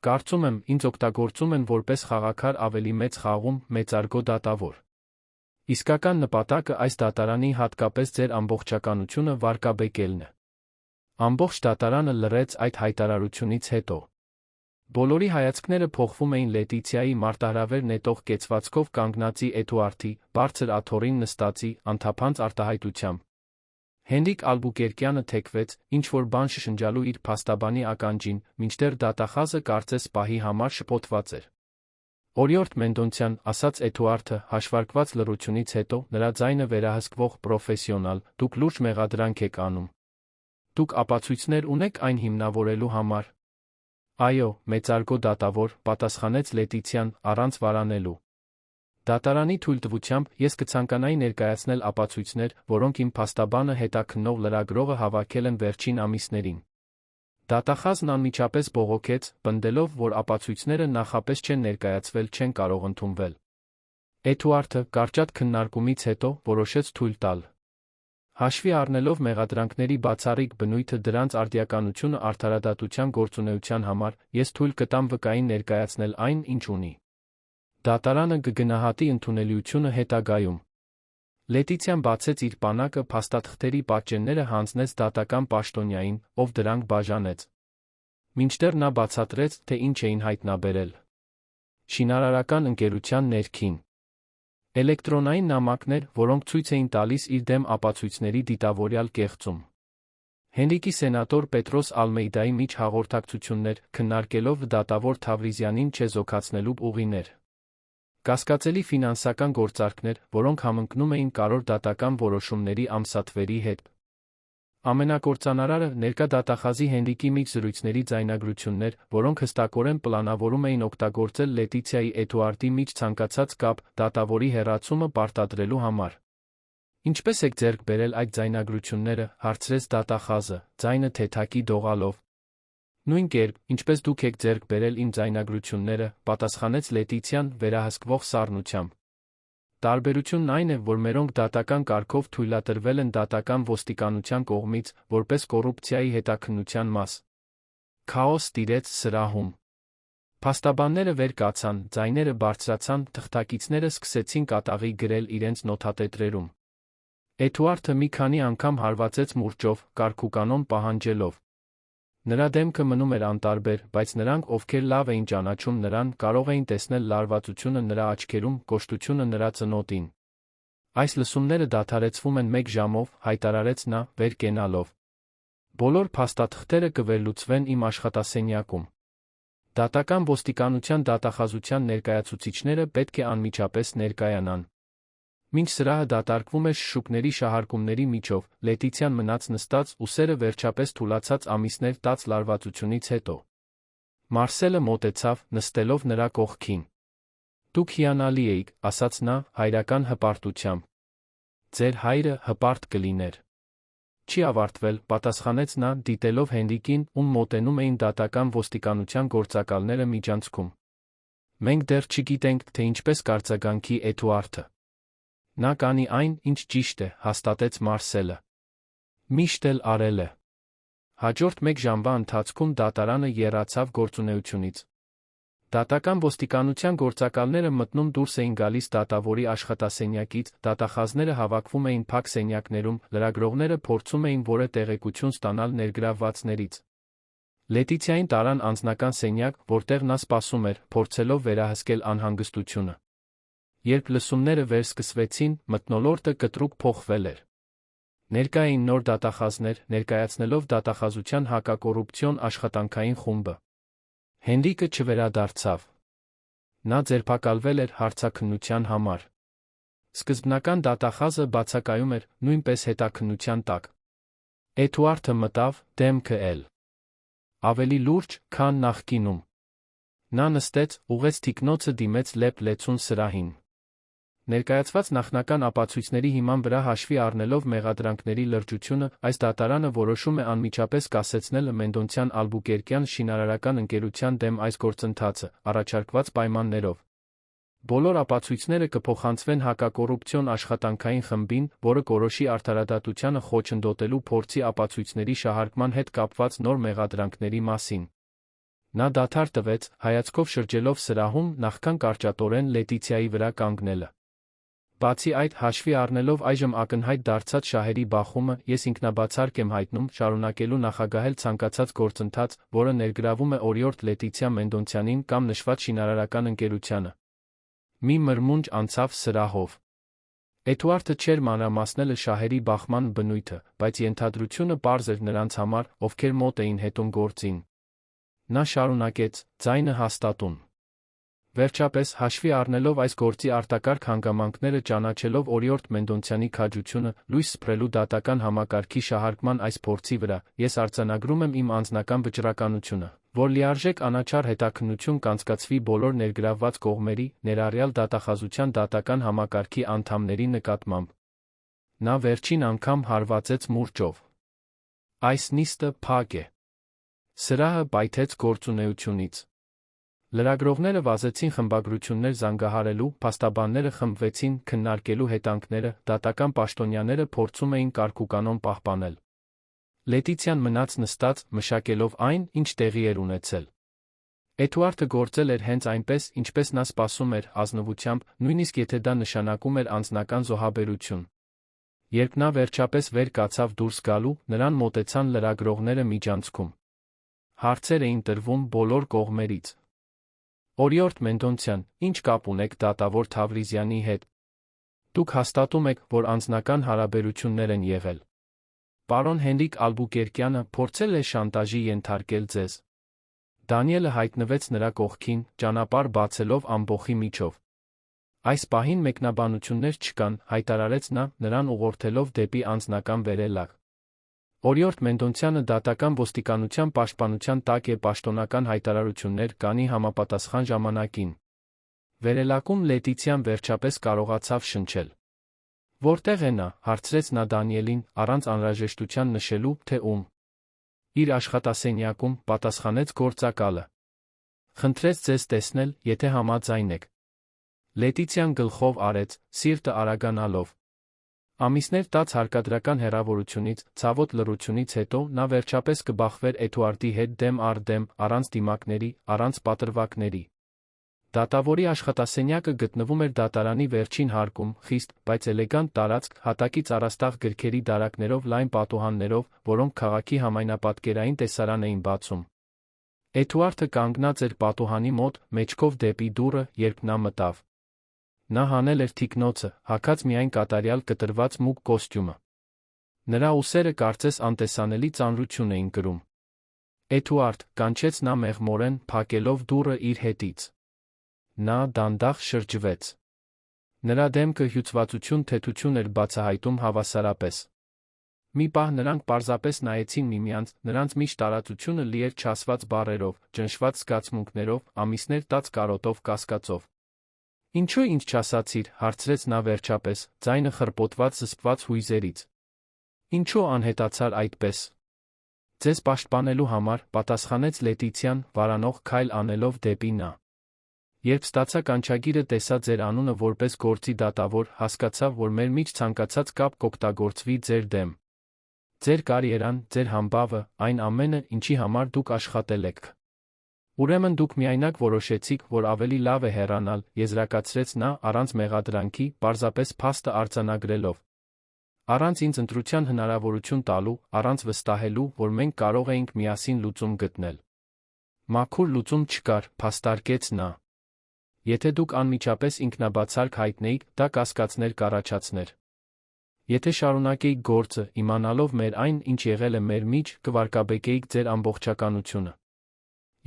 Կարծում եմ, ինձ օգտագործում են որպես խաղաքար ավելի մեծ խաղում, մեծարգո դատավոր։ Իսկական նպատակը այս դատարանի հատկապես ձեր ամբողջականությունը վարկաբեկելն է։ Ամբողջ դատարանը լռեց այդ հայտարարությունից հետո։ Բոլորի հայացքները փոխվում էին Լետիցիայի մարտահրավեր նետող կեցվածքով կանգնածի Էդուարդի, բարձր աթոռին նստածի, անթափանց արտահայտությամբ։ Հենրիկ Ալբուկերկյանը թեքվեց, ինչ-որ բան շշնջալու իր փաստաբանի ականջին, մինչդեռ դատախազը կարծես պահի համար շփոթված էր։ Օրիորդ Մենդոնցյան, ասաց Էդուարդը, հաշվարկված լռությունից հետո, նրա ձայնը վերահսկվող պրոֆեսիոնալ, դուք լուրջ մեղադրանք եք անում։ Դուք ապացույցներ ունեք այն հիմնավորելու համար։ Այո, մեծարգո դատավոր, պատասխանեց Լետիցիան, առանց վարանելու։ Դատարանի թույլտվությամբ ես կցանկանայի ներկայացնել ապացույցներ, որոնք իմ փաստաբանը հետաքննող լրագրողը հավաքել են վերջին ամիսներին։ Դատախազն անմիջապես բողոքեց, պնդելով, որ ապացույցները նախապես չեն ներկայացվել, չեն կարող ընդունվել։ Էդուարդը, կարճատ քննարկումից հետո, որոշեց թույլ տալ։ Հաշվի առնելով մեղադրանքների բացառիկ բնույթը դրանց արդիականությունը արդարադատության գործունեության համար, ես թույլ կտամ վկային ներկայացնել այն, ինչ ունի։ Դատարանը կգնահատի ընդունելիությունը հետագայում։ Լետիցիան բացեց իր պանակը, փաստաթղթերի պատճենները հանձնեց դատական պաշտոնյային, ով դրանք բաժանեց։ Մինչդեռ նա բացատրեց, թե ինչ էին հայտնաբերել։ Շինարարական ընկերության ներքին էլեկտրոնային նամակներ, որոնք ցույց էին տալիս իր դեմ ապացույցների դիտավորյալ կեղծում։ Հենրիկի սենատոր Պետրոս Ալմեյդայի միջ հաղորդակցություններ, քննարկելով դատավոր Թավրիզյանին չեզոքացնելու ուղիներ։ Կասկածելի ֆինանսական գործարքներ, որոնք համընկնում էին կարևոր դատական որոշումների ամսաթվերի հետ։ Ամենակործանարարը ներկա դատախազի Հենրիկի միջ զրույցների ձայնագրություններ, որոնք հստակորեն պլանավորում էին օգտագործել Լետիցիայի Էդուարդի միջ ցանկացած կապ, դատավորի հեռացումը պարտադրելու համար։ Ինչպե՞ս եք ձեռք բերել այդ ձայնագրությունները, հարցրեց դատախազը, ձայնը թեթակի դողալով։ Նույն կերպ, ինչպես դուք եք ձեռք բերել իմ ձայնագրությունները, պատասխանեց Լետիցիան, վերահսկվող սառնությամբ։ Տարբերությունն այն է, որ մերոնք դատական կարգով թույլատրվել են դատական ոստիկանության կողմից, որպես կոռուպցիայի հետաքննության մաս։ Քաոս տիրեց սրահում։ Փաստաբանները վեր կացան, ձայները բարձրացան, թղթակիցները սկսեցին կատաղի գրել իրենց նոթատետրերում։ Էդուարդը մի քանի անգամ հարվածեց մուրճով, կարգուկանոն պահանջելով։ Նրա դեմքը մնում էր անտարբեր, բայց նրանք, ովքեր լավ էին ճանաչում նրան, կարող էին տեսնել լարվածությունը նրա աչքերում, կոշտությունը նրա ծնոտին։ Այս լսումները դադարեցվում են 1 ժամով, հայտարարեց նա, վեր կենալով։ Բոլոր փաստաթղթերը կվերլուծվեն իմ աշխատասենյակում։ Դատական ոստիկանության դատախազության ներկայացուցիչները պետք է անմիջապես ներկայանան։ Մինչ սրահը դատարկվում էր շշուկների շահարկումների միջով, Լետիցիան մնաց նստած, ուսերը վերջապես թուլացած ամիսներ տաց լարվածությունից հետո։ Մարսելը մոտեցավ, նստելով նրա կողքին։ Դուք հիանալի էիք, ասաց նա, հայրական հպարտությամբ։ Ձեր հայրը հպարտ կլիներ։ Չի ավարտվել, պատասխանեց նա, դիտելով Հենրիկին, ում մոտենում էին դատական ոստիկանության գործակալները միջանցքում։ Մենք դեռ չգիտենք, թե ինչպես կարձագանքի Էդուարդը։ Նա կանի այն, ինչ ճիշտ է, հաստատեց Մարսելը։ Միշտ էլ արել է։ Հաջորդ 1 ժամվա ընթացքում դատարանը եռացավ գործունեությունից։ Դատական ոստիկանության գործակալները մտնում դուրս էին գալիս դատավորի աշխատասենյակից, դատախազները հավաքվում էին փակ սենյակներում, լրագրողները փորձում էին որևէ տեղեկություն ստանալ ներգրավվածներից։ Լետիցիային տարան անձնական սենյակ, որտեղ նա սպասում էր, փորձելով վերահսկել անհանգստությունը։ Երբ լսումները վերսկսվեցին, մթնոլորտը կտրուկ փոխվել էր։ Ներկա էին նոր դատախազներ, ներկայացնելով դատախազության հակակոռուպցիոն աշխատանքային խումբը։ Հենրիկը չվերադարձավ։ Նա ձերբակալվել էր հարցաքննության համար։ Սկզբնական դատախազը բացակայում էր, նույնպես հետաքննության տակ։ Էդուարդը մտավ, դեմքը էլ ավելի լուրջ, քան նախկինում։ Նա նստեց, ուղղեց թիկնոցը դիմեց լեփ-լեցուն սրահին։ Ներկայացված նախնական ապացույցների հիման վրա հաշվի առնելով մեղադրանքների լրջությունը, այս դատարանը որոշում է անմիջապես կասեցնել Մենդոնցյան Ալբուկերկյան շինարարական ընկերության դեմ այս գործընթացը, առաջարկված պայմաններով։ Բոլոր ապացույցները կփոխանցվեն հակակոռուպցիոն աշխատանքային խմբին, որը կորոշի արդարադատությանը խոչընդոտելու փորձի ապացույցների շահարկման հետ կապված նոր մեղադրանքների մասին։ Նա դադար տվեց, հայացքով շրջելով սրահում, նախքան կարճատորեն Լետիցիայի վրա կանգնելը։ Բացի այդ, հաշվի առնելով այժմ ակնհայտ դարձած շահերի բախումը, ես ինքնաբացարկ եմ հայտնում շարունակելու նախագահել ցանկացած գործընթաց, որը ներգրավում է օրիորդ Լետիցիա Մենդոնցյանին կամ նշված շինարարական ընկերությանը։ Մի մրմունջ անցավ սրահով։ Էդուարդը չէր մանրամասնել շահերի բախման բնույթը, բայց ենթադրությունը պարզ էր նրանց համար, ովքեր մոտ էին հետում գործին։ Նա շարունակեց. «Ձայնը հաստատուն»։ Վերջապես, հաշվի առնելով այս գործի արտակարգ հանգամանքները, ճանաչելով Օրիորդ Մենդոնցյանի քաջությունը, լույս սփռելու դատական համակարգի շահարկման այս փորձի վրա, ես արձանագրում եմ իմ անձնական վճռականությունը, որ լիարժեք անաչառ հետաքննություն կանցկացվի բոլոր ներգրավված կողմերի, ներառյալ դատախազության դատական համակարգի անդամների նկատմամբ։ Նա վերջին անգամ հարվածեց մուրճով։ Այս նիստը փակ է։ Սրահը պայթեց գործունեությունից։ Լրագրողները վազեցին խմբագրություններ զանգահարելու, փաստաբանները խմբվեցին քննարկելու հետանքները, դատական պաշտոնյաները փորձում էին կարգուկանոն պահպանել։ Լետիցիան մնաց նստած, մշակելով այն, ինչ տեղի էր ունեցել։ Էդուարդը գործել էր հենց այնպես, ինչպես նա սպասում էր, ազնվությամբ, նույնիսկ եթե դա նշանակում էր անձնական զոհաբերություն։ Երբ նա վերջապես վեր կացավ դուրս գալու, նրան մոտեցան լրագրողները միջանցքում։ Հարցեր էին տրվում բոլոր կողմերից։ Օրիորդ Մենդոնցյան, ինչ կապ ունեք դատավոր Թավրիզյանի հետ։ Դուք հաստատում եք, որ անձնական հարաբերություններ են եղել։ Պարոն Հենրիկ Ալբուկերկյանը փորձել է շանտաժի ենթարկել ձեզ։ Դանիելը հայտնվեց նրա կողքին, ճանապարհ բացելով ամբոխի միջով։ Այս պահին մեկնաբանություններ չկան, հայտարարեց նա, նրան ուղղորդելով դեպի անձնական վերելակ։ Օրիորդ Մենդոնցյանը դատական ոստիկանության պաշտպանության տակ է, պաշտոնական հայտարարություններ կանի համապատասխան ժամանակին։ Վերելակում Լետիցիան վերջապես կարողացավ շնչել։ Որտեղ է նա, հարցրեց նա Դանիելին, առանց անհրաժեշտության նշելու, թե ում։ Իր աշխատասենյակում, պատասխանեց գործակալը։ Խնդրեց ձեզ տեսնել, եթե համաձայն եք։ Լետիցիան գլխով արեց, սիրտը արագանալով։ Ամիսներ տաց հարկադրական հեռավորությունից, ցավոտ լռությունից հետո նա վերջապես կբախվեր Էդուարդի հետ դեմ առ դեմ, առանց դիմակների, առանց պատրվակների։ Դատավորի աշխատասենյակը գտնվում էր դատարանի վերջին հարկում, խիստ, բայց էլեգանտ տարածք, հատակից առաստաղ գրքերի դարակներով, լայն պատուհաններով, որոնք քաղաքի համայնապատկերային տեսարան էին բացում։ Էդուարդը կանգնած էր պատուհանի մոտ, մեջքով դեպի դուռը, երբ նա մտավ։ Նա հանել էր թիկնոցը, հագած միայն կատարյալ կտրված մուգ կոստյումը։ Նրա ուսերը կարծես անտեսանելի ծանրություն էին կրում։ Էդուարդ, կանչեց նա մեղմորեն, փակելով դուռը իր հետից։ Նա դանդաղ շրջվեց։ Նրա դեմքը հյուծվածություն, թեթություն էր բացահայտում հավասարապես։ Մի պահ նրանք պարզապես նայեցին միմյանց, նրանց միշտ տարածությունը լի էր չասված բառերով, ճնշված զգացմունքներով, ամիսներ տաց կարոտով, կասկածով։ Ինչո՞ւ ինձ չասացիր, հարցրեց նա վերջապես, ձայնը խռպոտված զսպված հույզերից։ Ինչո՞ւ անհետացար այդպես։ Ձեզ պաշտպանելու համար, պատասխանեց Լետիցիան, վարանող քայլ անելով դեպի նա։ Երբ ստացա կանչագիրը, տեսա ձեր անունը որպես գործի դատավոր, հասկացա, որ մեր միջ ցանկացած կապ կօգտագործվի ձեր դեմ։ Ձեր կարիերան, ձեր համբավը, այն ամենը, ինչի համար դուք աշխատել եք։ Ուրեմն դուք միայնակ որոշեցիք, որ ավելի լավ է հեռանալ, եզրակացրեց նա, առանց մեղադրանքի, պարզապես փաստը արձանագրելով։ Առանց ինձ ընտրության հնարավորություն տալու, առանց վստահելու, որ մենք կարող էինք միասին լուծում գտնել։ Մաքուր լուծում չկար, փաստարկեց նա։ Եթե դուք անմիջապես ինքնաբացարկ հայտնեիք, դա կասկածներ կառաջացներ։ Եթե շարունակեիք գործը, իմանալով մեր այն, ինչ եղել է մեր միջ, կվարկաբեկեիք ձեր ամբողջականությունը։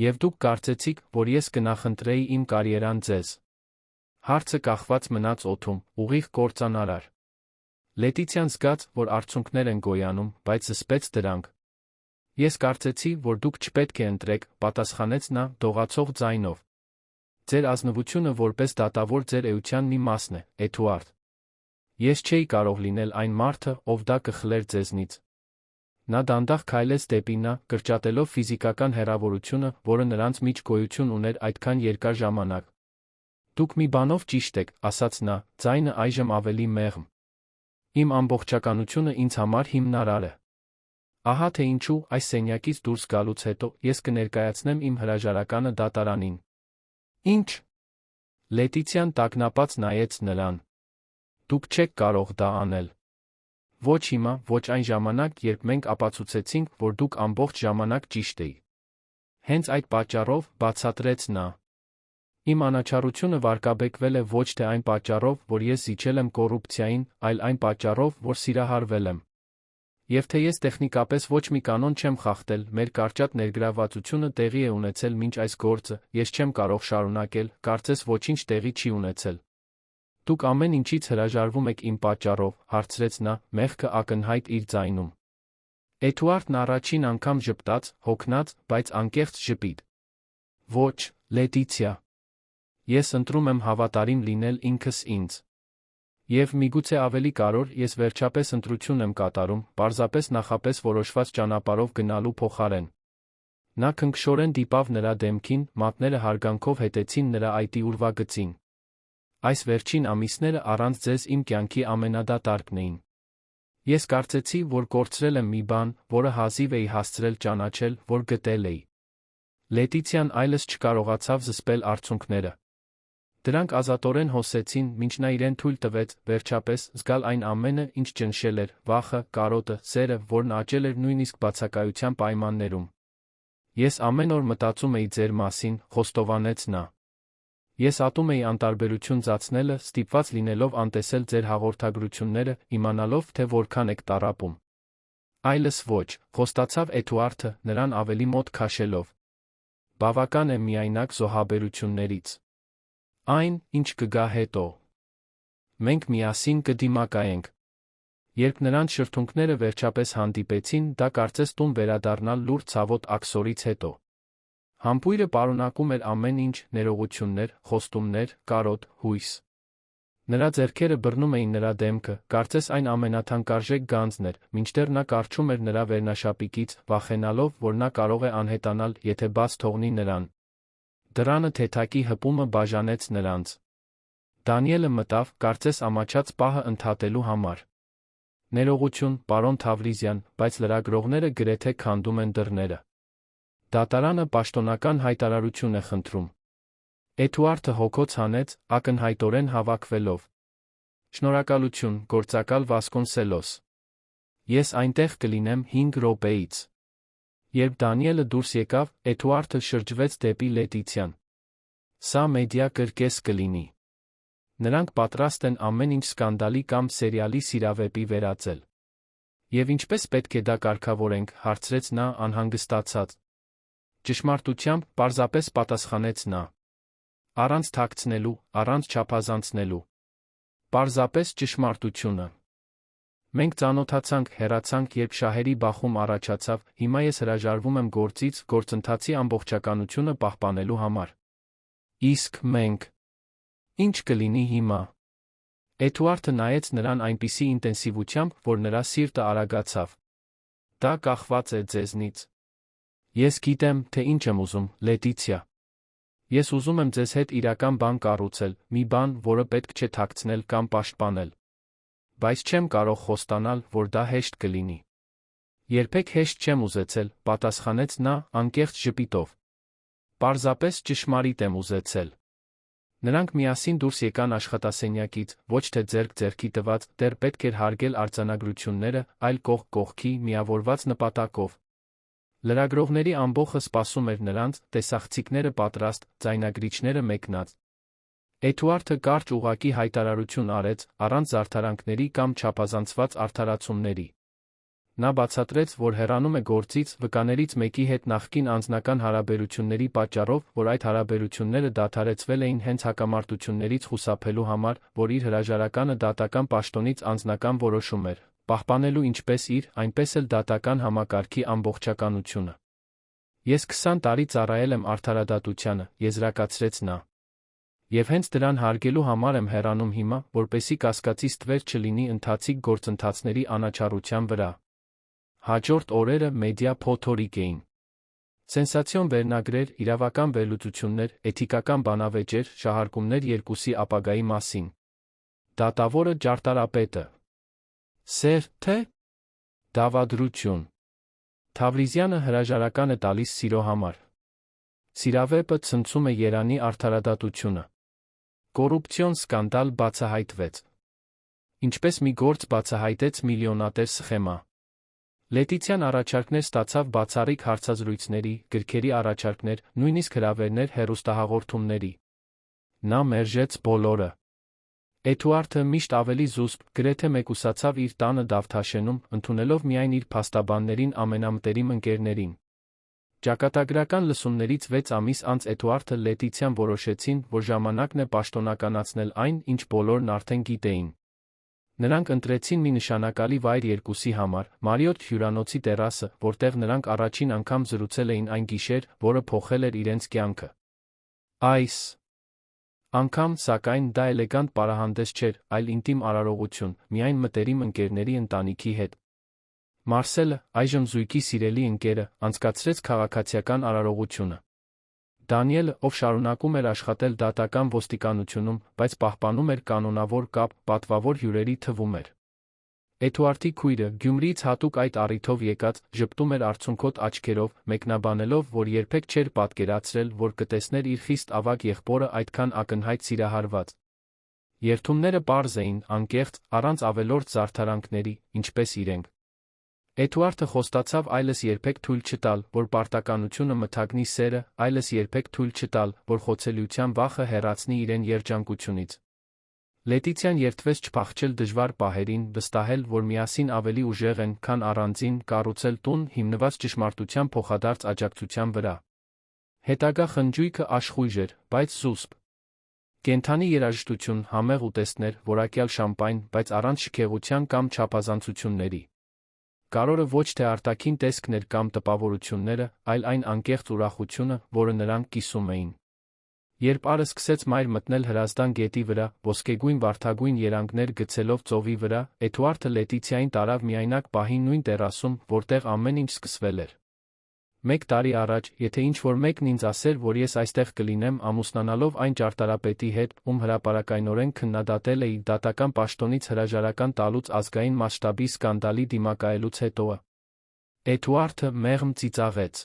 Եվ դուք կարծեցիք, որ ես կնախընտրեի իմ կարիերան ձեզ։ Հարցը կախված մնաց օդում, ուղիղ կործանարար։ Լետիցիան զգաց, որ արցունքներ են գոյանում, բայց զսպեց դրանք։ Ես կարծեցի, որ դուք չպետք է ընտրեք, պատասխանեց նա, դողացող ձայնով։ Ձեր ազնվությունը որպես դատավոր ձեր էության մի մասն է, Էդուարդ։ Ես չէի կարող լինել այն մարդը, ով դա կխլեր ձեզնից։ Նա դանդաղ քայլեց դեպի նա, կրճատելով ֆիզիկական հեռավորությունը, որը նրանց միջ գոյություն ուներ այդքան երկար ժամանակ։ Դուք մի բանով ճիշտ եք, ասաց նա, ձայնը այժմ ավելի մեղմ։ Իմ ամբողջականությունը ինձ համար հիմնարար է։ Ահա թե ինչու այս սենյակից դուրս գալուց հետո ես կներկայացնեմ իմ հրաժարականը դատարանին։ Ինչ։ Լետիցիան տագնապած նայեց նրան։ Դուք չեք կարող դա անել։ Ոչ հիմա, ոչ այն ժամանակ, երբ մենք ապացուցեցինք, որ դուք ամբողջ ժամանակ ճիշտ էիք։ Հենց այդ պատճառով, բացատրեց նա։ Իմ անաչառությունը վարկաբեկվել է ոչ թե այն պատճառով, որ ես զիջել եմ կոռուպցիային, այլ այն պատճառով, որ սիրահարվել եմ։ Եվ թե ես տեխնիկապես ոչ մի կանոն չեմ խախտել, մեր կարճատ ներգրավվածությունը տեղի է ունեցել մինչ այս գործը, ես չեմ կարող շարունակել, կարծես ոչինչ տեղի չի ունեցել։ Դուք ամեն ինչից հրաժարվում եք իմ պատճառով, հարցրեց նա, մեղքը ակնհայտ իր ձայնում։ Էդուարդն առաջին անգամ ժպտաց, հոգնած, բայց անկեղծ ժպիտ։ Ոչ, Լետիցիա։ Ես ընտրում եմ հավատարիմ լինել ինքս ինձ։ Եվ միգուցե ավելի կարևոր, ես վերջապես ընտրություն եմ կատարում, պարզապես նախապես որոշված ճանապարհով գնալու փոխարեն։ Նա քնքշորեն դիպավ նրա դեմքին, մատները հարգանքով հետեցին նրա այտի ուրվագծին։ Այս վերջին ամիսները առանց ձեզ իմ կյանքի ամենադատարկն էին։ Ես կարծեցի, որ կորցրել եմ մի բան, որը հազիվ էի հասցրել ճանաչել, որ գտել էի։ Լետիցիան այլևս չկարողացավ զսպել արցունքները։ Դրանք ազատորեն հոսեցին, մինչ նա իրեն թույլ տվեց, վերջապես, զգալ այն ամենը, ինչ ճնշել էր, վախը, կարոտը, սերը, որն աճել էր նույնիսկ բացակայության պայմաններում։ Ես ամեն օր մտածում էի ձեր մասին, խոստովանեց նա։ Ես ատում էի անտարբերություն ծածնելը, ստիպված լինելով անտեսել ձեր հաղորդագրությունները, իմանալով, թե որքան եք տառապում։ Այլս ոչ, խոստացավ Էդուարդը, նրան ավելի մոտ քաշելով։ Բավական է միայնակ զոհաբերություններից։ Այն, ինչ կգա հետո։ Մենք միասին կդիմակայենք։ Երբ նրանց շրթունքները վերջապես հանդիպեցին, դա կարծես տուն վերադառնալ լուր ցավոտ աքսորից հետո։ Համբույրը պարունակում էր ամեն ինչ, ներողություններ, խոստումներ, կարոտ, հույս։ Նրա ձեռքերը բռնում էին նրա դեմքը, կարծես այն ամենաթանկարժեք գանձն էր, մինչդեռ նա կառչում էր նրա վերնաշապիկից, վախենալով, որ նա կարող է անհետանալ, եթե բաց թողնի նրան։ Դռանը թեթակի հպումը բաժանեց նրանց։ Դանիելը մտավ, կարծես ամաչած պահը ընդհատելու համար։ Ներողություն, պարոն Թավրիզյան, բայց լրագրողները գրեթե քանդում են դռները։ Դատարանը պաշտոնական հայտարարություն է խնդրում։ Էդուարդը հոգոց հանեց, ակնհայտորեն հավաքվելով։ Շնորհակալություն, գործակալ Վասկոնսելոս։ Ես այնտեղ կլինեմ 5 րոպեից։ Երբ Դանիելը դուրս եկավ, Էդուարդը շրջվեց դեպի Լետիցիան։ Սա մեդիա կրկես կլինի։ Նրանք պատրաստ են ամեն ինչ սկանդալի կամ սերիալի սիրավեպի վերածել։ Եվ ինչպես պետք է դա կարգավորենք, հարցրեց նա անհանգստացած։ Ճշմարտությամբ, պարզապես պատասխանեց նա։ Առանց թաքցնելու, առանց չափազանցնելու։ Պարզապես ճշմարտությունը։ Մենք ծանոթացանք, հեռացանք, երբ շահերի բախում առաջացավ, հիմա ես հրաժարվում եմ գործից, գործընթացի ամբողջականությունը պահպանելու համար։ Իսկ մենք։ Ինչ կլինի հիմա։ Էդուարդը նայեց նրան այնպիսի ինտենսիվությամբ, որ նրա սիրտը արագացավ։ Դա կախված է ձեզնից։ Ես գիտեմ, թե ինչ եմ ուզում, Լետիցիա։ Ես ուզում եմ ձեզ հետ իրական բան կառուցել, մի բան, որը պետք չէ թաքցնել կամ պաշտպանել։ Բայց չեմ կարող խոստանալ, որ դա հեշտ կլինի։ Երբեք հեշտ չեմ ուզեցել, պատասխանեց նա, անկեղծ ժպիտով։ Պարզապես ճշմարիտ եմ ուզեցել։ Նրանք միասին դուրս եկան աշխատասենյակից, ոչ թե ձեռք ձեռքի տված, դեռ պետք էր հարգել արձանագրությունները, այլ կողք կողքի, միավորված նպատակով։ Լրագրողների ամբոխը սպասում էր նրանց, տեսախցիկները պատրաստ, ձայնագրիչները մեկնած։ Էդուարդը կարճ ուղղակի հայտարարություն արեց, առանց զարդարանքների կամ չափազանցված արդարացումների։ Նա բացատրեց, որ հեռանում է գործից, վկաներից մեկի հետ նախկին անձնական հարաբերությունների պատճառով, որ այդ հարաբերությունները դադարեցվել էին հենց հակամարտություններից խուսափելու համար, որ իր հրաժարականը դատական պաշտոնից անձնական որոշում էր, պահպանելու ինչպես իր, այնպես էլ դատական համակարգի ամբողջականությունը։ Ես 20 տարի ծառայել եմ արդարադատությանը, եզրակացրեց նա։ Եվ հենց դրան հարգելու համար եմ հեռանում հիմա, որպեսզի կասկածից տվեր չլինի ընթացիկ գործընթացների անաչառության վրա։ Հաջորդ օրերը մեդիա փոթորիկ էին։ Սենսացիոն վերնագրեր, իրավական վերլուծություններ, էթիկական բանավեճեր, շահարկումներ երկուսի ապագայի մասին։ Դատավորը ճարտարապետը։ Սեր, թե դավադրություն։ Թավրիզյանը հրաժարական է տալիս սիրո համար։ Սիրավեպը ցնցում է Երանի արդարադատությունը։ Կոռուպցիոն սկանդալ բացահայտվեց։ Ինչպես մի գործ բացահայտեց միլիոնատեր սխեմա։ Լետիցիան առաջարկներ ստացավ բացառիկ հարցազրույցների, գրքերի առաջարկներ, նույնիսկ հրավերներ հեռուստահաղորդումների։ Նա մերժեց բոլորը։ Էդուարդը միշտ ավելի զուսպ, գրեթե մեկուսացավ իր տանը Դավթաշենում, ընդունելով միայն իր փաստաբաններին ամենամտերիմ ընկերներին։ Ճակատագրական լսումներից 6 ամիս անց Էդուարդը Լետիցիան որոշեցին, որ ժամանակն է պաշտոնականացնել այն, ինչ բոլորն արդեն գիտեին։ Նրանք ընտրեցին մի նշանակալի վայր երկուսի համար՝ Մարիոթ հյուրանոցի տերասը, որտեղ նրանք առաջին անգամ զրուցել էին այն գիշեր, որը փոխել էր իրենց կյանքը։ Այս անգամ, սակայն, դա էլեգանտ պարահանդես չէր, այլ ինտիմ արարողություն, միայն մտերիմ ընկերների ընտանիքի հետ։ Մարսելը, այժմ զույգի սիրելի ընկերը, անցկացրեց քաղաքացիական արարողությունը։ Դանիելը, ով շարունակում էր աշխատել դատական ոստիկանությունում, բայց պահպանում էր կանոնավոր կապ, պատվավոր հյուրերի թվում էր։ Էդուարդի քույրը, Գյումրիից հատուկ այդ առիթով եկած, ժպտում էր արցունքոտ աչքերով, մեկնաբանելով, որ երբեք չէր պատկերացրել, որ կտեսներ իր խիստ ավագ եղբորը այդքան ակնհայտ սիրահարված։ Երդումները պարզ էին, անկեղծ, առանց ավելորդ զարդարանքների, ինչպես իրենք։ Էդուարդը խոստացավ այլս երբեք թույլ չտալ, որ պարտականությունը մթագնի սերը, այլս երբեք թույլ չտալ, որ խոցելիության վախը հեռացնի իրեն երջանկությունից։ Լետիցիան երդվեց չփախչել դժվար պահերին, վստահել, որ միասին ավելի ուժեղ են, քան առանձին, կառուցել տուն, հիմնված ճշմարտության փոխադարձ աջակցության վրա։ Հետագա խնջույքը աշխույժ էր, բայց զուսպ։ Կենդանի երաժշտություն, համեղ ուտեստներ, որակյալ շամպայն, բայց առանց շքեղության կամ չափազանցությունների։ Կարորը ոչ թե արտաքին տեսքն էր կամ տպավորությունները, այլ այն անկեղծ ուրախությունը, որը նրանք կիսում էին։ Երբ Արը սկսեց մայր մտնել Հրազդան գետի վրա, ոսկեգույն վարդագույն երանգներ գցելով ծովի վրա, Էդուարդը Լետիցիային տարավ միայնակ պահի նույն տերասում, որտեղ ամեն ինչ սկսվել էր։ 1 տարի առաջ, եթե ինչ-որ մեկն ինձ ասեր, որ ես այստեղ կլինեմ ամուսնանալով այն ճարտարապետի հետ, ում հրապարակայնորեն քննադատել էի դատական պաշտոնից հրաժարական տալուց ազգային մասշտաբի սկանդալի դիմակայելուց հետո։ Էդուարդը մեղմ ծիծաղեց։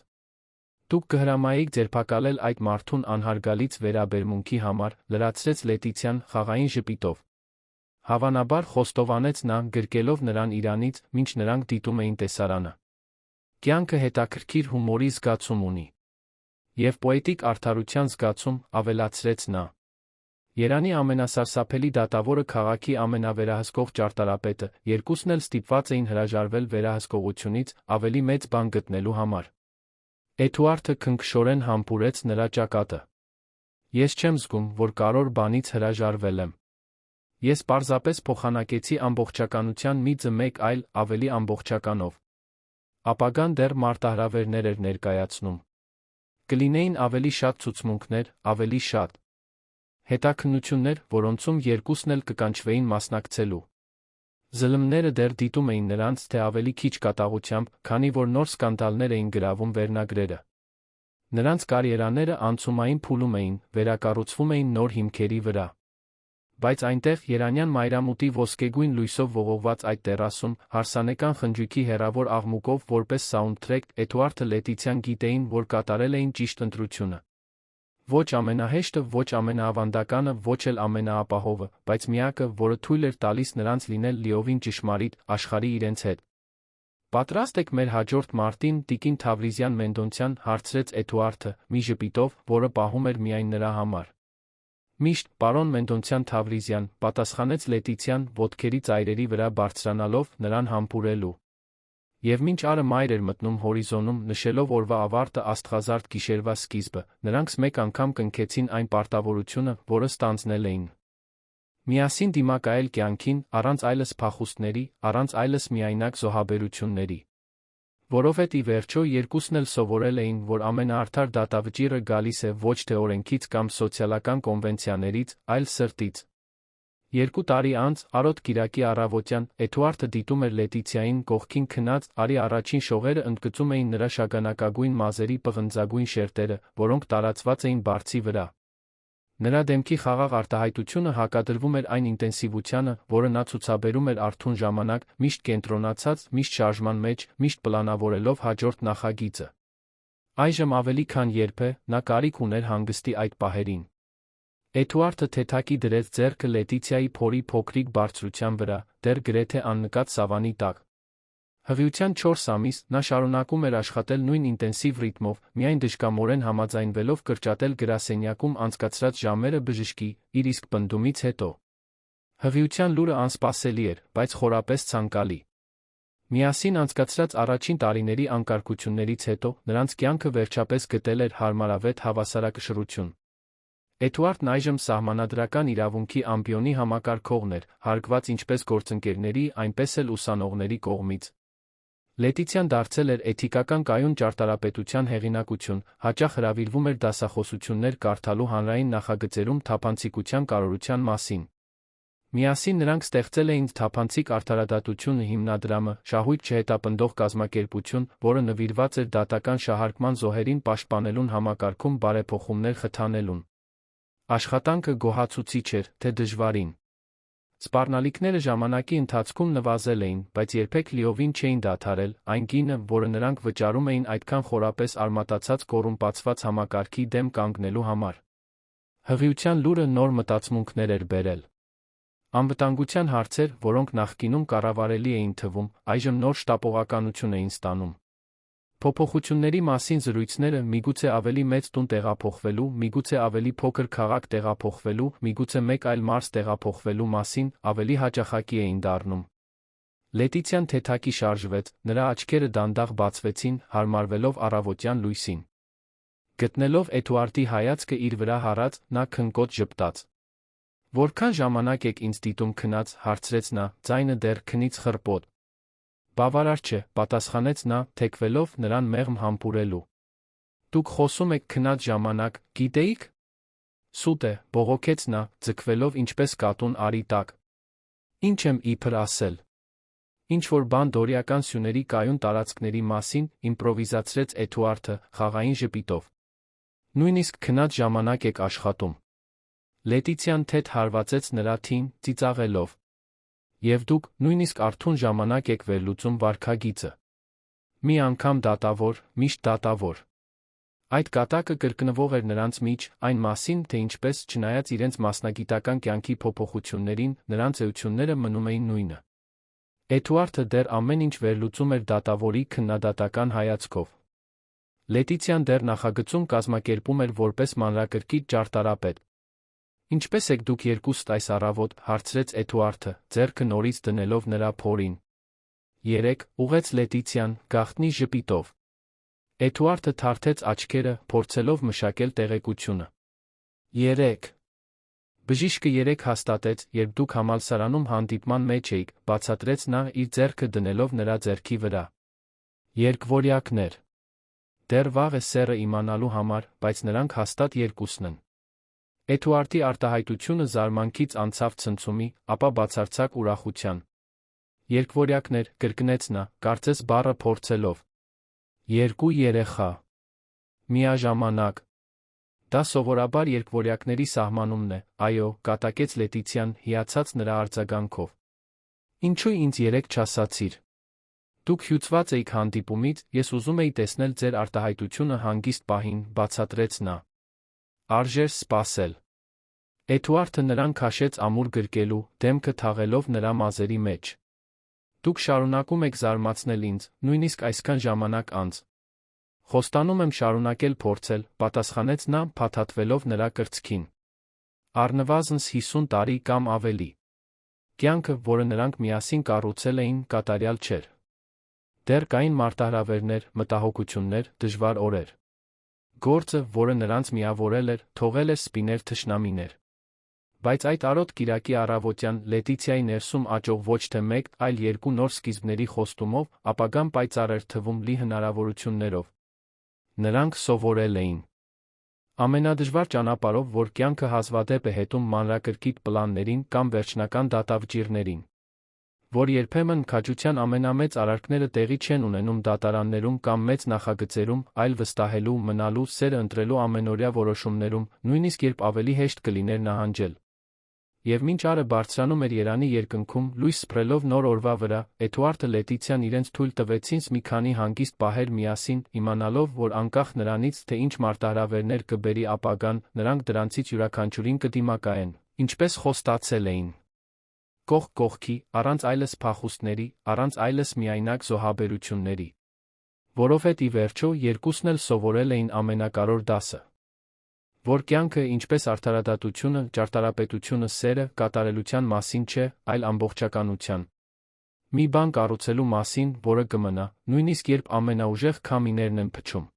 Դուք կհրամայեիք ձերբակալել այդ մարդուն անհարգալից վերաբերմունքի համար, լրացրեց Լետիցիան խաղային ժպիտով։ Հավանաբար խոստովանեց նա, գրկելով նրան իրանից, մինչ նրանք դիտում էին տեսարանը։ Կյանքը հետաքրքիր հումորի զգացում ունի։ Եվ պոետիկ արդարության զգացում, ավելացրեց նա։ Երանի ամենասարսափելի դատավորը քաղաքի ամենավերահսկող ճարտարապետը, երկուսն էլ ստիպված էին հրաժարվել վերահսկողությունից, ավելի մեծ բան գտնելու համար։ Էդուարդը քնքշորեն համբուրեց նրա ճակատը։ Ես չեմ զգում, որ կարևոր բանից հրաժարվել եմ։ Ես պարզապես փոխանակեցի ամբողջականության մի ձ մեկ այլ, ավելի ամբողջականով։ Ապագան դեռ մարտահրավերներ էր ներկայացնում։ Կլինեին ավելի շատ ցուցմունքներ, ավելի շատ հետաքննություններ, որոնցում երկուսն էլ կկանչվեին մասնակցելու։ Զլմ-ները դեռ դիտում էին նրանց, թե ավելի քիչ կատաղությամբ, քանի որ նոր սկանդալներ էին գրավում վերնագրերը։ Նրանց կարիերաները անցումային փուլում էին, վերակառուցվում էին նոր հիմքերի վրա։ Բայց այնտեղ, Երանյան մայրամուտի ոսկեգույն լույսով ողողված այդ տերասում, հարսանեկան խնջույքի հեռավոր աղմուկով որպես սաունդթրեք, Էդուարդը Լետիցիան գիտեին, որ կատարել էին ճիշտ ընտրությունը։ Ոչ ամենահեշտը, ոչ ամենաավանդականը, ոչ էլ ամենաապահովը, բայց միակը, որը թույլ էր տալիս նրանց լինել լիովին ճշմարիտ, աշխարհի իրենց հետ։ Պատրաստ եք մեր հաջորդ մարտին, տիկին Թավրիզյան Մենդոնցյան, հարցրեց Էդուարդը, մի ժպիտով, որը պահում էր միայն նրա համար։ Միշտ, պարոն Մենդոնցյան Թավրիզյան, պատասխանեց Լետիցիան, ոտքերի ծայրերի վրա բարձրանալով, նրան համբուրելու։ Եվ մինչ Արը մայր էր մտնում հորիզոնում, նշելով օրվա ավարտը աստղազարդ գիշերվա սկիզբը, նրանք մեկ անգամ կնքեցին այն պարտավորությունը, որը ստանձնել էին։ Միասին դիմակայել կյանքին, առանց այլս փախուստների, առանց այլս միայնակ զոհաբերությունների։ Որովհետև ի վերջո երկուսն էլ սովորել էին, որ ամենաարդար դատավճիռը գալիս է ոչ թե օրենքից կամ սոցիալական կոնվենցիաներից, այլ սրտից։ 2 տարի անց, արոտ կիրակի առավոտյան, Էդուարդը դիտում էր Լետիցիային կողքին քնած, Արի առաջին շողերը ընդգծում էին նրա շագանակագույն մազերի պղնձագույն շերտերը, որոնք տարածված էին բարձի վրա։ Նրա դեմքի խաղաղ արտահայտությունը հակադրվում էր այն ինտենսիվությանը, որը նա ցուցաբերում էր արթուն ժամանակ, միշտ կենտրոնացած, միշտ շարժման մեջ, միշտ պլանավորելով հաջորդ նախագիծը։ Այժմ ավելի քան երբե, նա կարիք ուներ հանգստի այդ պահերին։ Էդուարդը թեթակի դրեց ձեռքը Լետիցիայի փորի փոքրիկ բարձրության վրա, դեռ գրեթե աննկատ սավանի տակ։ Հղիության 4 ամիս նա շարունակում էր աշխատել նույն ինտենսիվ ռիթմով, միայն դժկամորեն համաձայնվելով կրճատել գրասենյակում անցկացրած ժամերը բժշկի, իր իսկ պնդումից հետո։ Հղիության լուրը անսպասելի էր, բայց խորապես ցանկալի։ Միասին անցկացրած առաջին տարիների անկարգություններից հետո նրանց կյանքը վերջապես գտել էր հարմարավետ հավասարակշռություն։ Էդուարդն այժմ սահմանադրական իրավունքի ամբիոնի համակարգողն էր, հարգված ինչպես գործընկերների, այնպես էլ ուսանողների կողմից։ Լետիցիան դարձել էր էթիկական կայուն ճարտարապետության հեղինակություն, հաճախ հրավիրվում էր դասախոսություններ կարդալու հանրային նախագծերում թափանցիկության կարողության մասին։ Միասին նրանք ստեղծել էին «Թափանցիկ արդարադատությունը» հիմնադրամը, շահույթ չհետապնդող կազմակերպություն, որը նվիրված էր դատական շահարկման զոհերին պաշտպանելուն համակարգում բարեփոխումներ խթանելուն։ Աշխատանքը գոհացուցիչ էր, թե դժվարին։ Սպառնալիքները ժամանակի ընթացքում նվազել էին, բայց երբեք լիովին չէին դադարել, այն գինը, որը նրանք վճարում էին այդքան խորապես արմատացած կոռումպացված համակարգի դեմ կանգնելու համար։ Հղիության լուրը նոր մտածմունքներ էր բերել։ Անվտանգության հարցեր, որոնք նախկինում կառավարելի էին թվում, այժմ նոր շտապողականություն էին ստանում։ Փոփոխությունների մասին զրույցները միգուցե ավելի մեծ տուն տեղափոխվելու, միգուցե ավելի փոքր քաղաք տեղափոխվելու, միգուցե մեկ այլ մարզ տեղափոխվելու մասին ավելի հաճախակի էին դառնում։ Լետիցիան թեթակի շարժվեց, նրա աչքերը դանդաղ բացվեցին, հարմարվելով առավոտյան լույսին։ Գտնելով Էդուարդի հայացքը իր վրա հառած, նա քնկոտ ժպտաց։ «Որքան ժամանակ եք ինձ դիտում քնած», հարցրեց նա, ձայնը դեռ քնից խռպոտ։ «Բավարար չէ», պատասխանեց նա, թեքվելով նրան մեղմ համբուրելու։ «Դուք խոսում եք քնած ժամանակ, գիտեիք»։ «Սուտ է», բողոքեց նա, ձգվելով ինչպես կատուն արի տակ։ «Ինչ եմ իբր ասել»։ Ինչ-որ բան դորիական սյուների կայուն տարածքների մասին, իմպրովիզացրեց Էդուարդը, խաղային ժպիտով։ «Նույնիսկ քնած ժամանակ եք աշխատում»։ Լետիցիան թեթ հարվածեց նրա թին, ծիծաղելով։ «Եվ դուք նույնիսկ արթուն ժամանակ եք վերլուծում վարքագիծը։ Մի անգամ դատավոր, միշտ դատավոր»։ Այդ կատակը կրկնվող էր նրանց միջ, այն մասին, թե ինչպես, չնայած իրենց մասնագիտական կյանքի փոփոխություններին, նրանց էությունները մնում էին նույնը։ Էդուարդը դեռ ամեն ինչ վերլուծում էր դատավորի քննադատական հայացքով։ Լետիցիան դեռ նախագծում կազմակերպում էր որպես մանրակրկիտ ճարտարապետ։ «Ինչպե՞ս եք դուք երկուստ այս առավոտ», հարցրեց Էդուարդը, ձեռքը նորից դնելով նրա փորին։ «Երեկ», ուղղեց Լետիցիան, գաղտնի ժպիտով։ Էդուարդը թարթեց աչքերը, փորձելով մշակել տեղեկությունը։ «Երեկ»։ Բժիշկը երեկ հաստատեց, երբ դուք համալսարանում հանդիպման մեջ էիք, բացատրեց նա, իր ձեռքը դնելով նրա ձեռքի վրա։ Երկվորյակներ։ Դեռ վաղ է սեռը իմանալու համար, բայց նրանք հաստատ երկուսն են։ Էդուարդի արտահայտությունը զարմանքից անցավ ցնցումի, ապա բացարձակ ուրախության։ Երկվորյակներ, կրկնեց նա, կարծես բառը փորձելով։ Երկու երեխա։ Միաժամանակ։ Դա սովորաբար երկվորյակների սահմանումն է, այո, կատակեց Լետիցիան, հիացած նրա արձագանքով։ Ինչու ինձ երեկ չասացիր։ Դուք հյուծված էիք հանդիպումից, ես ուզում էի տեսնել ձեր արտահայտությունը հանգիստ պահին, բացատրեց նա։ Արժեր սպասել։ Էդուարդը նրան քաշեց ամուր գրկելու, դեմքը թաղելով նրա մազերի մեջ։ Դուք շարունակում եք զարմացնել ինձ, նույնիսկ այսքան ժամանակ անց։ Խոստանում եմ շարունակել փորձել, պատասխանեց նա, փաթաթվելով նրա կրծքին։ Առնվազն 50 տարի կամ ավելի։ Կյանքը, որը նրանք միասին կառուցել էին, կատարյալ չէր։ Դեռ կային մարտահրավերներ, մտահոգություններ, դժվար օրեր։ Գործը, որը նրանց միավորել էր, թողել էր սպիներ թշնամիներ։ Բայց այդ արոտ կիրակի առավոտյան Լետիցիայի ներսում աճող ոչ թե մեկ, այլ երկու նոր սկիզբների խոստումով, ապագան պայծառ էր թվում լի հնարավորություններով։ Նրանք սովորել էին ամենադժվար ճանապարհով, որ կյանքը հազվադեպ է հետում մանրակրկիտ պլաններին կամ վերջնական դատավճիռներին, որ երբեմն քաջության ամենամեծ արարքները տեղի չեն ունենում դատարաններում կամ մեծ նախագծերում, այլ վստահելու, մնալու, սերը ընտրելու ամենօրյա որոշումներում, նույնիսկ երբ ավելի հեշտ կլիներ նահանջել։ Եվ մինչ արը բարձրանում էր Երանի երկնքում, լույս սփռելով նոր օրվա վրա, Էդուարդը Լետիցիան իրենց թույլ տվեցին մի քանի հանգիստ պահեր միասին, իմանալով, որ անկախ նրանից, թե ինչ մարտահրավերներ կբերի ապագան, նրանք դրանցից յուրաքանչյուրին կդիմակայեն, ինչպես խոստացել էին։ կողք կողքի, առանց այլս փախուստների, առանց այլս միայնակ զոհաբերությունների։ Որովհետև ի վերջո երկուսն էլ սովորել էին ամենակարևոր դասը, որ կյանքը, ինչպես արդարադատությունը, ճարտարապետությունը, սերը, կատարելության մասին չէ, այլ ամբողջականության։ Մի բան կառուցելու մասին, որը կմնա, նույնիսկ երբ ամենաուժեղ քամիներն են փչում։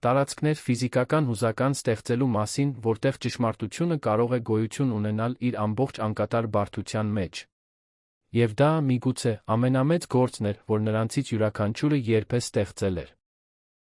Տարածքներ ֆիզիկական հուզական ստեղծելու մասին, որտեղ ճշմարտությունը կարող է գոյություն ունենալ իր ամբողջ անկատար բարդության մեջ։ Եվ դա, միգուցե, ամենամեծ գործն էր, որ նրանցից յուրաքանչյուրը երբևէ ստեղծել էր։